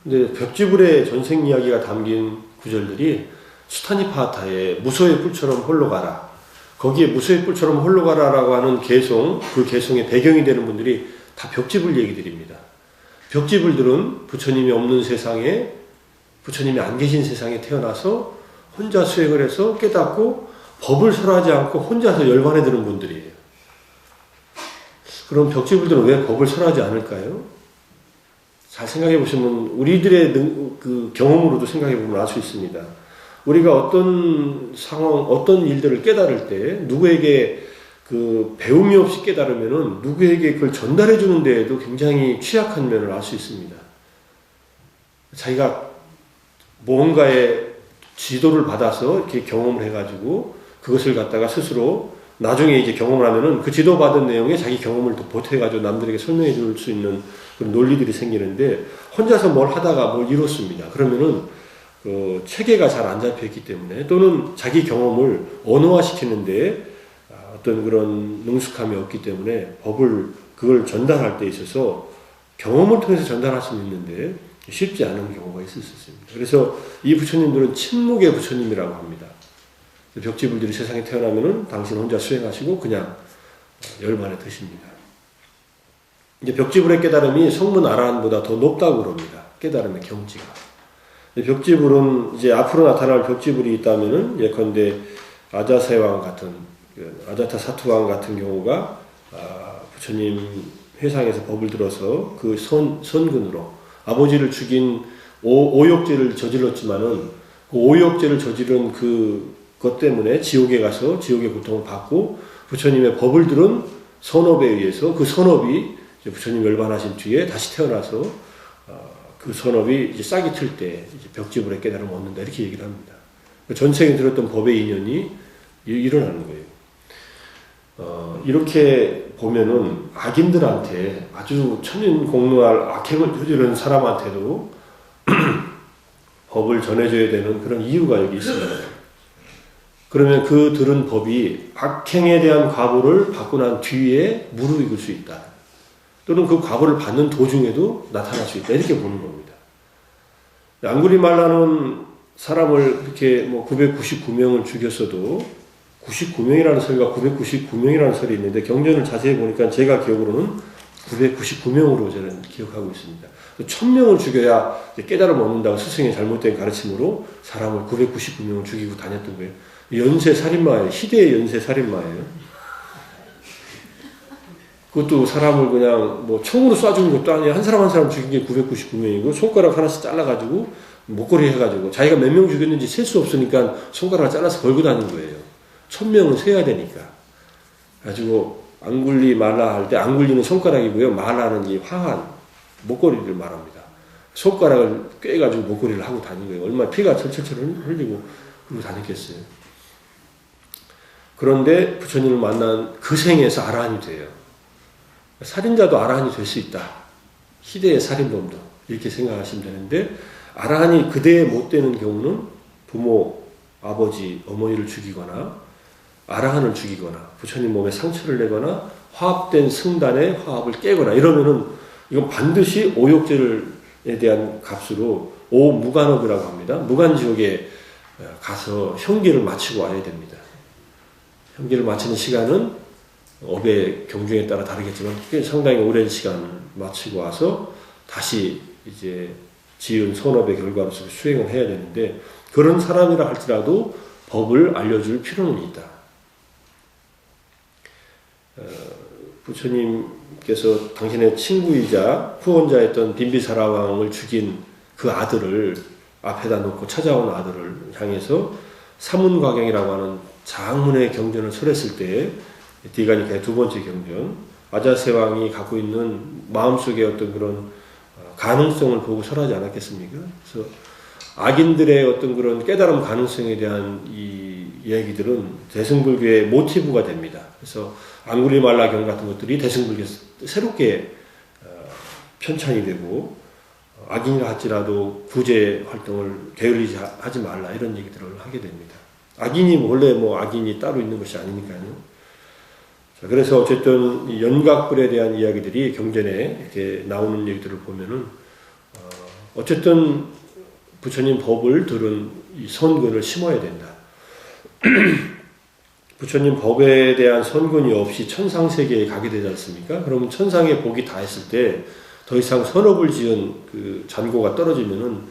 근데 벽지불의 전생 이야기가 담긴 구절들이 수타니파타의 무소의 뿔처럼 홀로 가라. 거기에 무소의 뿔처럼 홀로 가라라고 하는 개송, 그 개송의 배경이 되는 분들이 다 벽지불 얘기들입니다. 벽지불들은 부처님이 없는 세상에, 부처님이 안 계신 세상에 태어나서 혼자 수행을 해서 깨닫고 법을 설하지 않고 혼자서 열반에 드는 분들이에요. 그럼 벽지불들은 왜 법을 설하지 않을까요? 잘 생각해 보시면 우리들의 그 경험으로도 생각해 보면 알 수 있습니다. 우리가 어떤 상황, 어떤 일들을 깨달을 때 누구에게 그 배움이 없이 깨달으면은 누구에게 그걸 전달해 주는 데에도 굉장히 취약한 면을 알 수 있습니다. 자기가 뭔가의 지도를 받아서 이렇게 경험을 해가지고 그것을 갖다가 스스로 나중에 이제 경험을 하면은 그 지도받은 내용에 자기 경험을 또 보태가지고 남들에게 설명해 줄 수 있는 그런 논리들이 생기는데 혼자서 뭘 하다가 뭘 이뤘습니다. 그러면은 그 체계가 잘 안 잡혀 있기 때문에 또는 자기 경험을 언어화시키는데 어떤 그런 능숙함이 없기 때문에 법을 그걸 전달할 때 있어서 경험을 통해서 전달할 수는 있는데 쉽지 않은 경우가 있을 수 있습니다. 그래서 이 부처님들은 침묵의 부처님이라고 합니다. 벽지불들이 세상에 태어나면은 당신 혼자 수행하시고 그냥 열반에 드십니다. 이제 벽지불의 깨달음이 성문 아라한보다 더 높다고 그럽니다. 깨달음의 경지가. 벽지불은 이제 앞으로 나타날 벽지불이 있다면은 예컨대 아자세왕 같은 아자타 사투왕 같은 경우가 부처님 회상에서 법을 들어서 그 선근으로 아버지를 죽인 오욕죄를 저질렀지만은 그 오욕죄를 저지른 그것 때문에 지옥에 가서 지옥의 고통을 받고 부처님의 법을 들은 선업에 의해서 그 선업이 부처님 열반하신 뒤에 다시 태어나서 그 선업이 이제 싹이 틀 때 벽지불의 깨달음을 얻는다 이렇게 얘기를 합니다. 전생에 들었던 법의 인연이 일어나는 거예요. 이렇게 보면은 악인들한테 아주 천인공노할 악행을 저지른 사람한테도 법을 전해줘야 되는 그런 이유가 여기 있습니다. 그러면 그 들은 법이 악행에 대한 과보를 받고 난 뒤에 무르익을 수 있다. 또는 그 과보를 받는 도중에도 나타날 수 있다. 이렇게 보는 겁니다. 앙구리말라는 사람을 이렇게 뭐 999명을 죽였어도 99명이라는 설과 999명이라는 설이 있는데 경전을 자세히 보니까 제가 기억으로는 999명으로 저는 기억하고 있습니다. 1000명을 죽여야 깨달음 얻는다고 스승의 잘못된 가르침으로 사람을 999명을 죽이고 다녔던 거예요. 연쇄 살인마예요. 시대의 연쇄 살인마예요. 그것도 사람을 그냥 뭐 총으로 쏴 죽은 것도 아니에요. 한 사람 한 사람 죽인 게 999명이고 손가락 하나씩 잘라가지고 목걸이 해가지고 자기가 몇 명 죽였는지 셀 수 없으니까 손가락을 잘라서 걸고 다니는 거예요. 1000명은 세야 되니까. 가지고 앙굴리 말라 할 때 앙굴리는 손가락이고요. 말라는 이 화한 목걸이를 말합니다. 손가락을 꿰가지고 목걸이를 하고 다니는 거예요. 얼마나 피가 철철철 흘리고 그러고 다녔겠어요. 그런데 부처님을 만난 그 생에서 아라한이 돼요. 살인자도 아라한이 될 수 있다. 시대의 살인범도 이렇게 생각하시면 되는데 아라한이 그대에 못 되는 경우는 부모, 아버지, 어머니를 죽이거나 아라한을 죽이거나 부처님 몸에 상처를 내거나 화합된 승단의 화합을 깨거나 이러면은 이건 반드시 오욕죄에 대한 값으로 오무간업이라고 합니다. 무간지옥에 가서 형기를 마치고 와야 됩니다. 형기를 마치는 시간은 업의 경중에 따라 다르겠지만 상당히 오랜 시간을 마치고 와서 다시 이제 지은 선업의 결과로서 수행을 해야 되는데 그런 사람이라 할지라도 법을 알려줄 필요는 있다. 부처님께서 당신의 친구이자 후원자였던 빈비사라왕을 죽인 그 아들을 앞에다 놓고 찾아온 아들을 향해서 사문과경이라고 하는 장문의 경전을 설했을 때 디가니카의 두 번째 경전 아자세왕이 갖고 있는 마음속의 어떤 그런 가능성을 보고 설하지 않았겠습니까? 그래서 악인들의 어떤 그런 깨달음 가능성에 대한 이 얘기들은 대승불교의 모티브가 됩니다. 그래서 앙구리말라경 같은 것들이 대승불교에 새롭게 편찬이 되고 악인이라 할지라도 구제 활동을 게을리지 하지 말라 이런 얘기들을 하게 됩니다. 악인이 원래 악인이 따로 있는 것이 아니니까요. 자, 그래서 어쨌든 이 연각불에 대한 이야기들이 경전에 이렇게 나오는 얘기들을 보면은 어쨌든 부처님 법을 들은 이 선근을 심어야 된다. 부처님 법에 대한 선근이 없이 천상세계에 가게 되지 않습니까? 그러면 천상의 복이 다 했을 때 더 이상 선업을 지은 그 잔고가 떨어지면은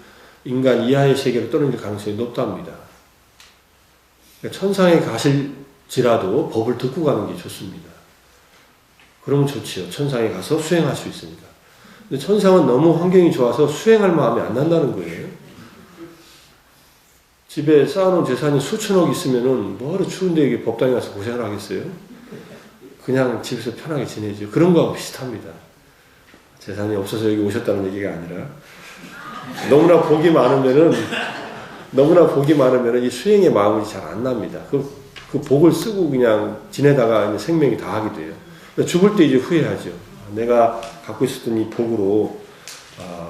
인간 이하의 세계로 떨어질 가능성이 높답니다. 그러니까 천상에 가실지라도 법을 듣고 가는 게 좋습니다. 그러면 좋지요. 천상에 가서 수행할 수 있으니까. 근데 천상은 너무 환경이 좋아서 수행할 마음이 안 난다는 거예요. 집에 쌓아놓은 재산이 수천억 있으면은 뭐하러 추운데 이게 법당에 가서 고생을 하겠어요? 그냥 집에서 편하게 지내죠. 그런 거하고 비슷합니다. 재산이 없어서 여기 오셨다는 얘기가 아니라 너무나 복이 많으면은 이 수행의 마음이 잘 안 납니다. 그 복을 쓰고 그냥 지내다가 이제 생명이 다하게 돼요. 죽을 때 이제 후회하죠. 내가 갖고 있었던 이 복으로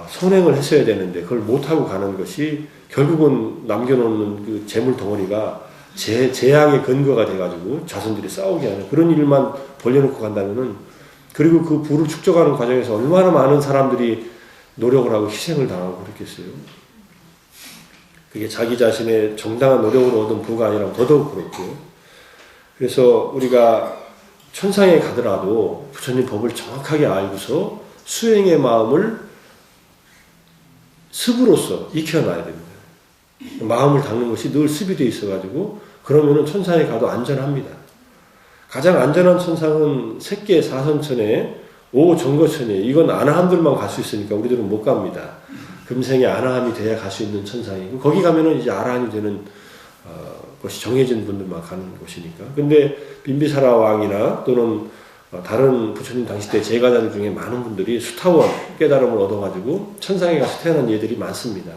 선행을 했어야 되는데 그걸 못하고 가는 것이 결국은 남겨놓는 그 재물 덩어리가 재앙의 근거가 돼가지고 자손들이 싸우게 하는 그런 일만 벌려놓고 간다면은 그리고 그 부를 축적하는 과정에서 얼마나 많은 사람들이 노력을 하고 희생을 당하고 그랬겠어요. 그게 자기 자신의 정당한 노력으로 얻은 부가 아니라 더더욱 그렇고요. 그래서 우리가 천상에 가더라도 부처님 법을 정확하게 알고서 수행의 마음을 습으로서 익혀놔야 됩니다. 마음을 닦는 것이 늘 습이 되어 있어가지고 그러면은 천상에 가도 안전합니다. 가장 안전한 천상은 색계 사선천에 오정거천에 이건 아나함들만 갈 수 있으니까 우리들은 못 갑니다. 금생에 아나함이 돼야 갈 수 있는 천상이고 거기 가면은 이제 아라함이 되는 것이 정해진 분들만 가는 곳이니까. 근데 빈비사라 왕이나 또는 다른 부처님 당시 때 제가자들 중에 많은 분들이 수타원 깨달음을 얻어가지고 천상에 가서 태어난 예들이 많습니다.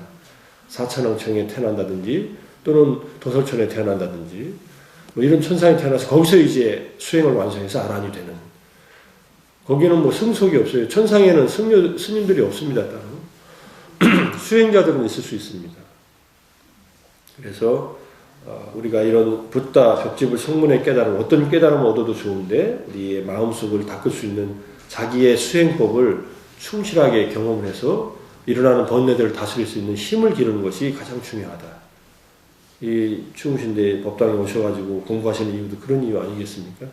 사천왕청에 태어난다든지 또는 도솔천에 태어난다든지 뭐 이런 천상에 태어나서 거기서 이제 수행을 완성해서 아란이 되는. 거기는 승속이 없어요. 천상에는 스님들이 없습니다. 따로. 수행자들은 있을 수 있습니다. 그래서 우리가 이런 붓다 벽집을 성문의 깨달음, 어떤 깨달음을 얻어도 좋은데 우리의 마음속을 닦을 수 있는 자기의 수행법을 충실하게 경험을 해서 일어나는 번뇌들을 다스릴 수 있는 힘을 기르는 것이 가장 중요하다. 이 추우신데 법당에 오셔가지고 공부하시는 이유도 그런 이유 아니겠습니까?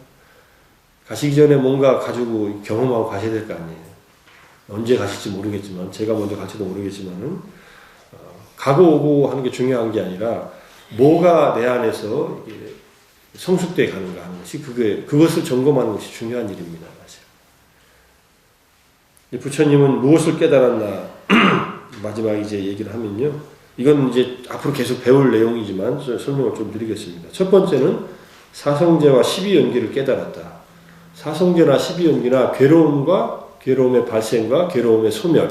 가시기 전에 뭔가 가지고 경험하고 가셔야 될 거 아니에요. 언제 가실지 모르겠지만, 제가 먼저 갈지도 모르겠지만은, 가고 오고 하는 게 중요한 게 아니라, 뭐가 내 안에서 성숙되어 가는가 하는 것이, 그것을 점검하는 것이 중요한 일입니다. 사실. 부처님은 무엇을 깨달았나, 마지막 이제 얘기를 하면요. 이건 이제 앞으로 계속 배울 내용이지만 설명을 좀 드리겠습니다. 첫 번째는 사성제와 12연기를 깨달았다. 사성제나 12연기나 괴로움의 발생과 괴로움의 소멸,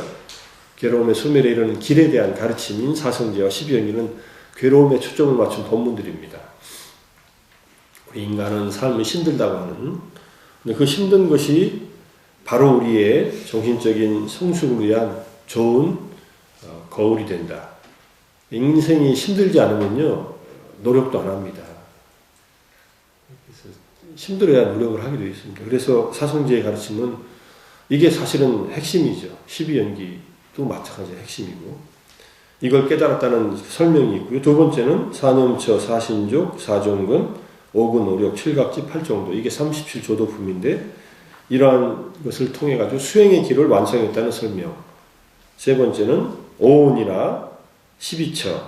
괴로움의 소멸에 이르는 길에 대한 가르침인 사성제와 12연기는 괴로움에 초점을 맞춘 법문들입니다. 우리 인간은 삶이 힘들다고 하는, 근데 그 힘든 것이 바로 우리의 정신적인 성숙을 위한 좋은 거울이 된다. 인생이 힘들지 않으면요, 노력도 안 합니다. 그래서 힘들어야 노력을 하게 되어 있습니다. 그래서 사성제의 가르침은 이게 사실은 핵심이죠. 12연기도 마찬가지의 핵심이고, 이걸 깨달았다는 설명이 있고요. 두 번째는 사념처, 사신족, 사종근, 오근, 오력, 칠각지, 팔정도. 이게 37조도품인데, 이러한 것을 통해가지고 수행의 길을 완성했다는 설명. 세 번째는 오운이나 12처,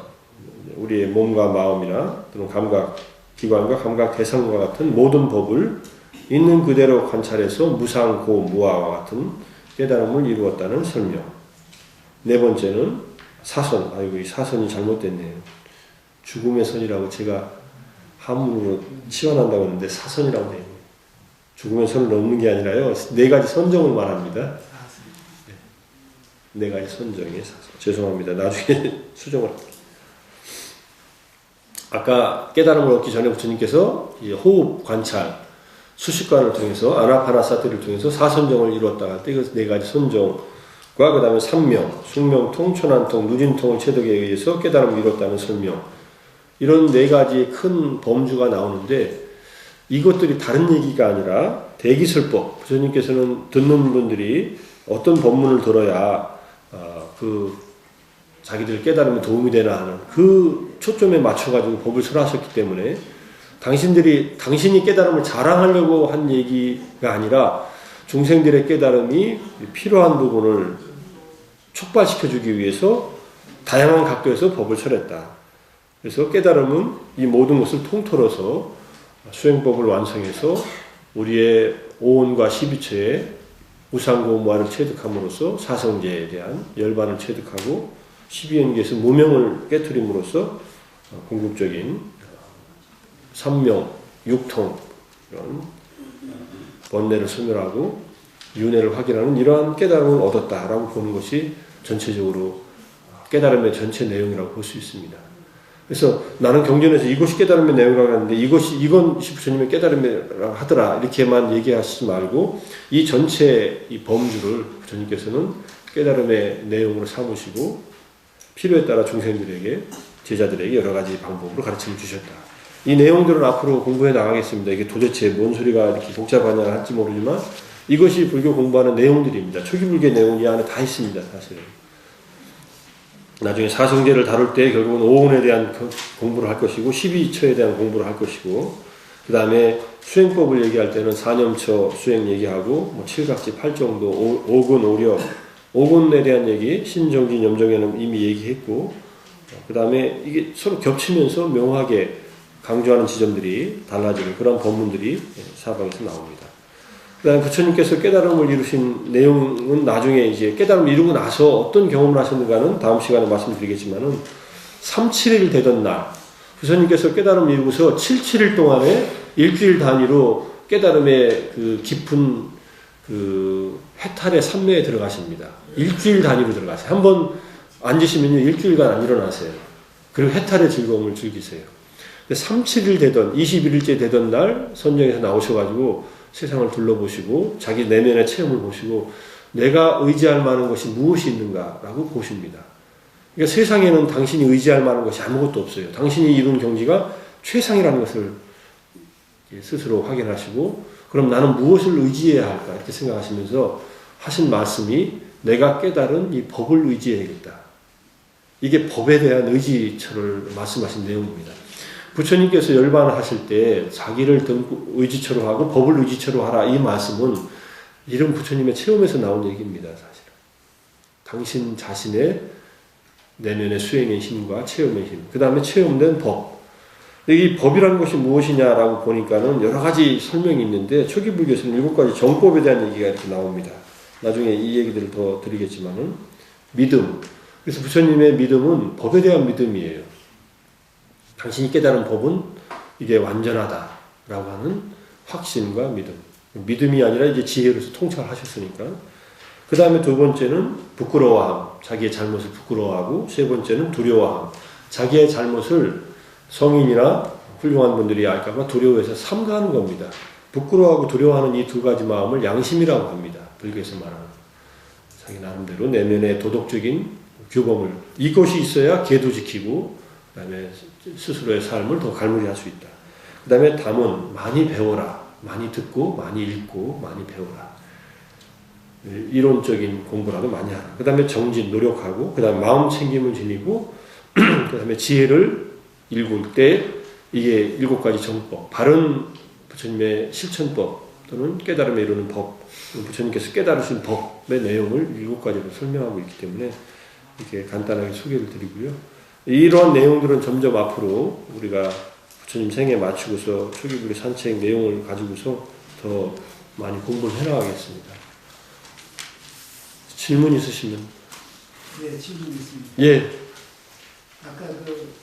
우리의 몸과 마음이나 또는 감각 기관과 감각 대상과 같은 모든 법을 있는 그대로 관찰해서 무상고 무아와 같은 깨달음을 이루었다는 설명. 네 번째는 사선. 아이고, 이 사선이 잘못됐네요. 죽음의 선이라고 제가 한문으로 치환한다고 하는데 사선이라고 해요. 죽음의 선을 넘는 게 아니라요. 네 가지 선정을 말합니다. 네 가지 선정의 사선. 죄송합니다. 나중에 수정을 할게요. 아까 깨달음을 얻기 전에 부처님께서 이 호흡 관찰, 수식관을 통해서 아나파나사티를 통해서 사선정을 이루었다가 할 때 그 네 가지 선정과 그 다음에 삼명, 숙명통, 천안통, 누진통을 체득에 의해서 깨달음을 이뤘다는 설명, 이런 네 가지의 큰 범주가 나오는데 이것들이 다른 얘기가 아니라 대기설법, 부처님께서는 듣는 분들이 어떤 법문을 들어야 자기들 깨달음에 도움이 되나 하는 그 초점에 맞춰가지고 법을 설하셨기 때문에 당신이 깨달음을 자랑하려고 한 얘기가 아니라 중생들의 깨달음이 필요한 부분을 촉발시켜주기 위해서 다양한 각도에서 법을 설했다. 그래서 깨달음은 이 모든 것을 통틀어서 수행법을 완성해서 우리의 오온과 12처의 우상고무화를 체득함으로써 사성제에 대한 열반을 체득하고 12연계에서 무명을 깨트림으로써 궁극적인 삼명, 육통 이런 번뇌를 소멸하고 윤회를 확인하는 이러한 깨달음을 얻었다라고 보는 것이 전체적으로 깨달음의 전체 내용이라고 볼 수 있습니다. 그래서 나는 경전에서 이것이 깨달음의 내용이라고 하는데 이건 부처님의 깨달음이라고 하더라 이렇게만 얘기하시지 말고 이 전체 이 범주를 부처님께서는 깨달음의 내용으로 삼으시고 필요에 따라 중생들에게 제자들에게 여러 가지 방법으로 가르침을 주셨다. 이 내용들은 앞으로 공부해 나가겠습니다. 이게 도대체 뭔 소리가 이렇게 복잡하냐 할지 모르지만 이것이 불교 공부하는 내용들입니다. 초기불교 내용이 이 안에 다 있습니다. 사실은. 나중에 사성제를 다룰 때 결국은 오온에 대한 공부를 할 것이고 12처에 대한 공부를 할 것이고 그 다음에 수행법을 얘기할 때는 사념처 수행 얘기하고 뭐 칠각지 8정도, 오근, 오력, 오근에 대한 얘기, 신정진, 염정에는 이미 얘기했고 그 다음에 이게 서로 겹치면서 묘하게 강조하는 지점들이 달라지는 그런 법문들이 사방에서 나옵니다. 그 다음에 부처님께서 깨달음을 이루신 내용은 나중에 이제 깨달음을 이루고 나서 어떤 경험을 하셨는가는 다음 시간에 말씀드리겠지만은 3-7일 되던 날 부처님께서 깨달음을 이루고서 7-7일 동안에 일주일 단위로 깨달음의 그 깊은 그 해탈의 산매에 들어가십니다. 일주일 단위로 들어가세요. 한번 앉으시면요 일주일간 안 일어나세요. 그리고 해탈의 즐거움을 즐기세요. 3-7일 되던 21일째 되던 날 선정에서 나오셔가지고 세상을 둘러보시고 자기 내면의 체험을 보시고 내가 의지할 만한 것이 무엇이 있는가라고 보십니다. 그러니까 세상에는 당신이 의지할 만한 것이 아무것도 없어요. 당신이 이룬 경지가 최상이라는 것을 스스로 확인하시고 그럼 나는 무엇을 의지해야 할까 이렇게 생각하시면서 하신 말씀이 내가 깨달은 이 법을 의지해야겠다. 이게 법에 대한 의지처를 말씀하신 내용입니다. 부처님께서 열반을 하실 때 자기를 의지처로 하고 법을 의지처로 하라 이 말씀은 이런 부처님의 체험에서 나온 얘기입니다. 사실은. 당신 자신의 내면의 수행의 힘과 체험의 힘 그 다음에 체험된 법 이 법이라는 것이 무엇이냐라고 보니까는 여러 가지 설명이 있는데 초기 불교에서는 7가지 정법에 대한 얘기가 이렇게 나옵니다. 나중에 이 얘기들을 더 드리겠지만은 믿음 그래서 부처님의 믿음은 법에 대한 믿음이에요. 당신이 깨달은 법은 이게 완전하다라고 하는 확신과 믿음. 믿음이 아니라 이제 지혜로서 통찰하셨으니까. 그 다음에 두 번째는 부끄러워함. 자기의 잘못을 부끄러워하고 세 번째는 두려워함. 자기의 잘못을 성인이나 훌륭한 분들이 알까봐 두려워해서 삼가하는 겁니다. 부끄러워하고 두려워하는 이 두 가지 마음을 양심이라고 합니다. 불교에서 말하는. 자기 나름대로 내면의 도덕적인 규범을 이것이 있어야 계도 지키고 그 다음에 스스로의 삶을 더 갈무리할 수 있다. 그 다음에 담은 많이 배워라. 많이 듣고 많이 읽고 많이 배워라. 이론적인 공부라도 많이 하라. 그 다음에 정진, 노력하고 그 다음에 마음 챙김을 지니고 그 다음에 지혜를 읽을 때 이게 7가지 정법, 바른 부처님의 실천법 또는 깨달음에 이르는 법, 부처님께서 깨달으신 법의 내용을 7가지로 설명하고 있기 때문에 이렇게 간단하게 소개를 드리고요. 이러한 내용들은 점점 앞으로 우리가 부처님 생에 맞추고서 초기불교 산책 내용을 가지고서 더 많이 공부를 해나가겠습니다. 질문 있으시면? 네, 질문 있습니다. 예. 아까 그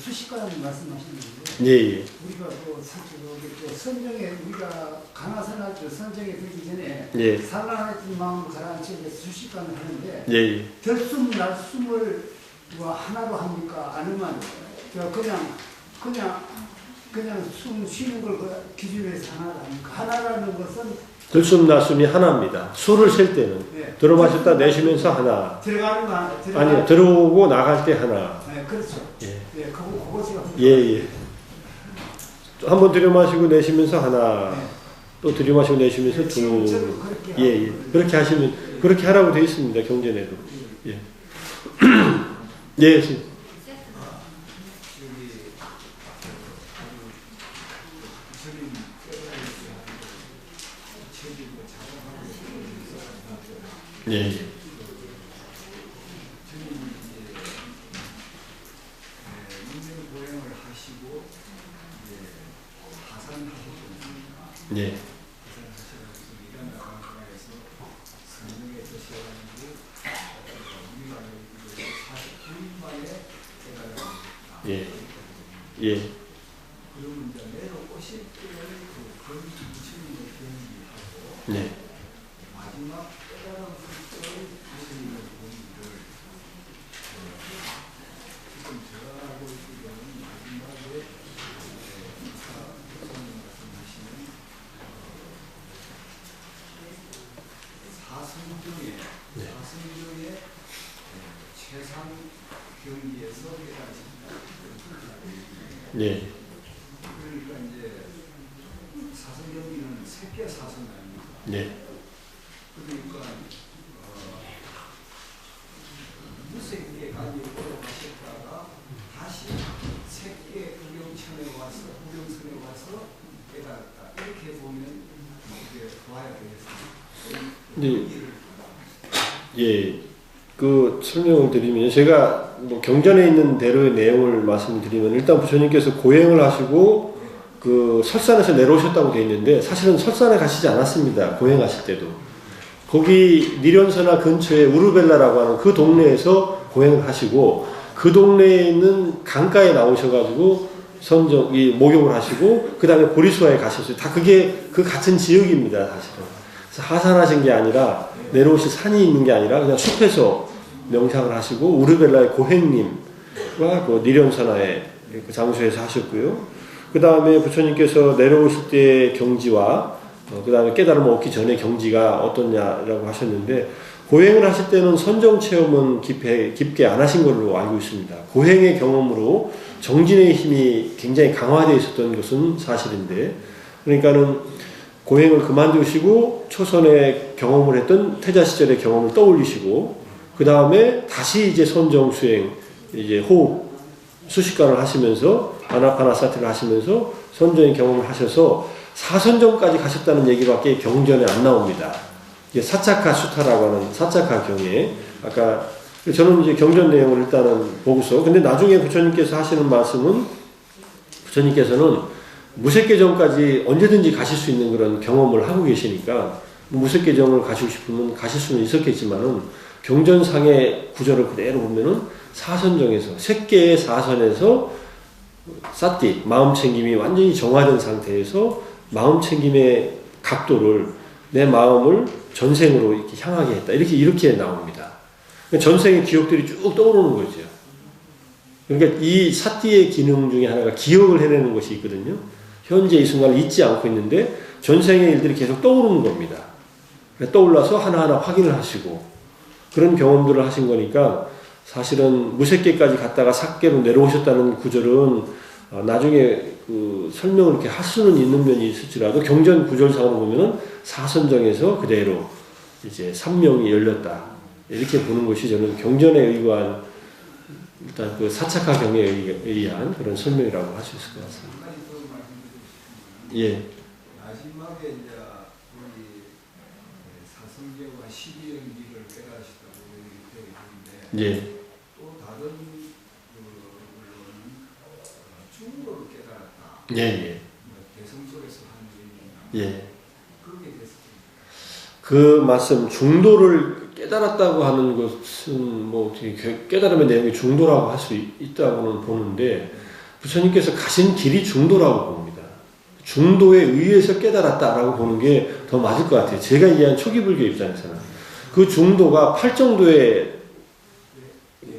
수식관 말씀하셨는데, 예. 우리가 그 선정에 우리가 강화선할 때 선정에 들기 전에 예. 산란했던 마음으로 가라앉혀서 수식관을 하는데 예. 들숨 날숨을 뭐 하나로 합니까? 아니면 그냥 그냥 숨 쉬는 걸 기준에서 하나라는 것은 들숨 날숨이 하나입니다. 술을 쉴 때는 예. 들어 마셨다 내쉬면서 하나. 들어가는 거 하나. 아니요, 들어오고 나갈 때 하나. 네, 그렇죠. 예. 예, 그거 제가 예. 한번 들여 마시고 내쉬면서 하나. 네. 또 들여 마시고 내쉬면서 둘. 예. 그렇게 하시면 그렇게 하라고 되어 있습니다. 경전에도. 예. 예. 예. 인명보행을 하시고 하산하셨습니다. 예. 하산하셔서 이런 나라에서 성령에 드셔가지고 우리가 49일 만에 깨달았습니다. 예. 예. 그러면 이제 내려오실 때의 그 부처님의 경기하고 네. 마지막 깨달은 불도의 부처님의 경기를 지금 제가 알고 있기로는 마지막에 부처님 말씀하시는 사성경의 최상 경기에서 깨달으십니다. 예. 그러니까 이제 사성경기는 세계 사성 아닙니까? 네. 그러니까 무색계까지 올라가셨다가 다시 색계 구경천에 와서 구경선에 와서 깨달았다. 이렇게 보면 이제 봐야 되겠습니다. 네. 예. 그 설명을 드리면 제가 뭐 경전에 있는 대로의 내용을 말씀드리면 일단 부처님께서 고행을 하시고 그 설산에서 내려오셨다고 되어 있는데 사실은 설산에 가시지 않았습니다. 고행하실 때도. 거기 니련서나 근처에 우르벨라라고 하는 그 동네에서 고행을 하시고 그 동네에 있는 강가에 나오셔가지고 목욕을 하시고 그 다음에 보리수화에 가셨어요. 다 그게 그 같은 지역입니다. 사실은. 그래서 하산하신 게 아니라 내려오실 산이 있는 게 아니라 그냥 숲에서 명상을 하시고 우르벨라의 고행님과 그 니련서나의 그 장소에서 하셨고요. 그 다음에 부처님께서 내려오실 때의 경지와 그 다음에 깨달음을 얻기 전의 경지가 어떻냐라고 하셨는데 고행을 하실 때는 선정 체험은 깊게 안 하신 걸로 알고 있습니다. 고행의 경험으로 정진의 힘이 굉장히 강화되어 있었던 것은 사실인데 그러니까는 고행을 그만두시고 초선의 경험을 했던 태자 시절의 경험을 떠올리시고 그 다음에 다시 이제 선정 수행 이제 호흡 수식관을 하시면서 아나파나사티를 하시면서 선정의 경험을 하셔서 사선정까지 가셨다는 얘기밖에 경전에 안 나옵니다. 이게 사차카 수타라고 하는 사차카 경에 아까 저는 이제 경전 내용을 일단은 보고서 근데 나중에 부처님께서 하시는 말씀은 부처님께서는 무색계정까지 언제든지 가실 수 있는 그런 경험을 하고 계시니까 무색계정을 가시고 싶으면 가실 수는 있었겠지만은 경전상의 구절을 그대로 보면은 사선정에서 색계의 사선에서 사띠 마음 챙김이 완전히 정화된 상태에서 마음 챙김의 각도를 내 마음을 전생으로 이렇게 향하게 했다. 이렇게 나옵니다. 전생의 기억들이 쭉 떠오르는 거죠. 그러니까 이 사띠의 기능 중에 하나가 기억을 해내는 것이 있거든요. 현재 이 순간을 잊지 않고 있는데 전생의 일들이 계속 떠오르는 겁니다. 떠올라서 하나하나 확인을 하시고 그런 경험들을 하신 거니까 사실은 무색계까지 갔다가 삭계로 내려오셨다는 구절은 나중에 그 설명을 이렇게 할 수는 있는 면이 있을지라도 경전 구절상으로 보면은 사선정에서 그대로 이제 삼명이 열렸다. 이렇게 보는 것이 저는 경전에 의한 일단 그 사차카 경에 의한 그런 설명이라고 할 수 있을 것 같습니다. 예. 마지막에 이제 우리 사성계와 12연기를 깨달으셨다고 얘기되어 있는데 예. 또 다른 물론은 중도를 깨달았다. 예, 예. 대성 속에서 하는 얘기입니다. 예. 그게 됐습니다. 그 말씀 중도를 깨달았다고 하는 것은 뭐 깨달음의 내용이 중도라고 할 수 있다고는 보는데 부처님께서 가신 길이 중도라고 봅니다. 중도에 의해서 깨달았다라고 보는 게 더 맞을 것 같아요. 제가 이해한 초기 불교 입장에서는 그 중도가 8정도의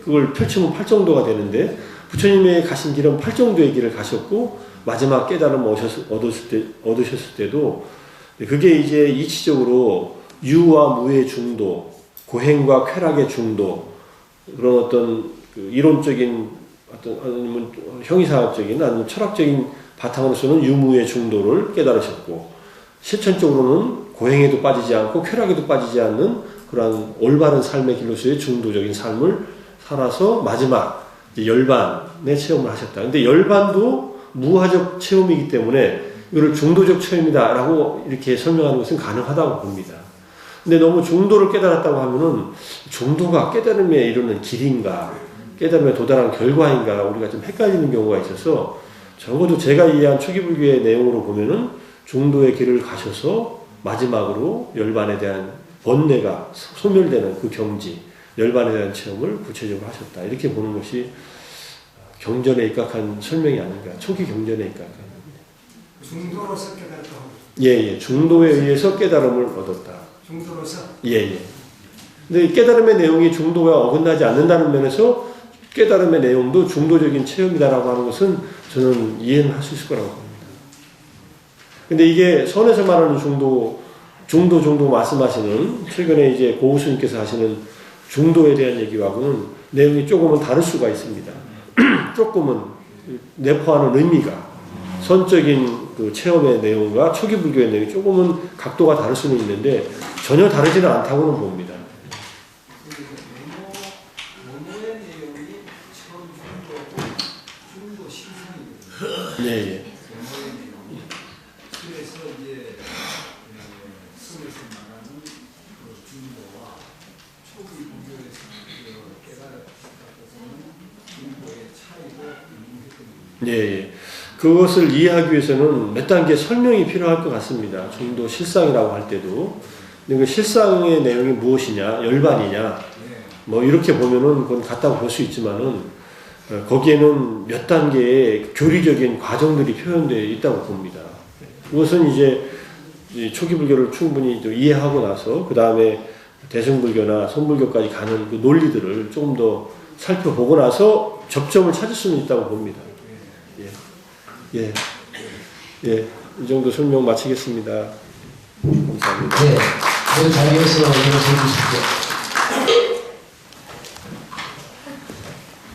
그걸 펼치면 8정도가 되는데 부처님의 가신 길은 팔정도의 길을 가셨고 마지막 깨달음을 얻으셨을 때도 그게 이제 이치적으로 유와 무의 중도, 고행과 쾌락의 중도, 그런 어떤 그 이론적인 어떤 아니면 형이상학적인 아니면 철학적인 바탕으로서는 유무의 중도를 깨달으셨고 실천적으로는 고행에도 빠지지 않고 쾌락에도 빠지지 않는 그러한 올바른 삶의 길로서의 중도적인 삶을 살아서 마지막 열반의 체험을 하셨다. 근데 열반도 무하적 체험이기 때문에 이거를 중도적 체험이다라고 이렇게 설명하는 것은 가능하다고 봅니다. 근데 너무 중도를 깨달았다고 하면은 중도가 깨달음에 이르는 길인가, 깨달음에 도달한 결과인가 우리가 좀 헷갈리는 경우가 있어서 적어도 제가 이해한 초기불교의 내용으로 보면은 중도의 길을 가셔서 마지막으로 열반에 대한 번뇌가 소멸되는 그 경지, 열반에 대한 체험을 구체적으로 하셨다. 이렇게 보는 것이 경전에 입각한 설명이 아닌가. 초기 경전에 입각한. 중도로서 깨달았다고. 예. 중도에 의해서 깨달음을 얻었다. 중도로서. 예. 근데 깨달음의 내용이 중도가 어긋나지 않는다는 면에서 깨달음의 내용도 중도적인 체험이다라고 하는 것은 저는 이해는 할 수 있을 거라고 봅니다. 근데 이게 선에서 말하는 중도 말씀하시는 최근에 이제 고우스님께서 하시는 중도에 대한 얘기하고는 내용이 조금은 다를 수가 있습니다. 조금은 내포하는 의미가 선적인 그 체험의 내용과 초기 불교의 내용이 조금은 각도가 다를 수는 있는데 전혀 다르지는 않다고는 봅니다. 원어의 내용이 처음 중도 신상이거든요. 예. 원어의 내용이. 그래서 이제 성에서 말하는 그 중도와 초기 불교에서 깨달았다는 중도의 차이도 있는 예. 그것을 이해하기 위해서는 몇 단계 설명이 필요할 것 같습니다. 중도 실상이라고 할 때도. 근데 그 실상의 내용이 무엇이냐, 열반이냐, 뭐 이렇게 보면은 그건 같다고 볼 수 있지만은 거기에는 몇 단계의 교리적인 과정들이 표현되어 있다고 봅니다. 그것은 이제 초기 불교를 충분히 이해하고 나서 그 다음에 대승불교나 선불교까지 가는 그 논리들을 조금 더 살펴보고 나서 접점을 찾을 수는 있다고 봅니다. 예. 이 정도 설명 마치겠습니다. 감사합니다. 네. 그 자리에서 여러분 주십시오.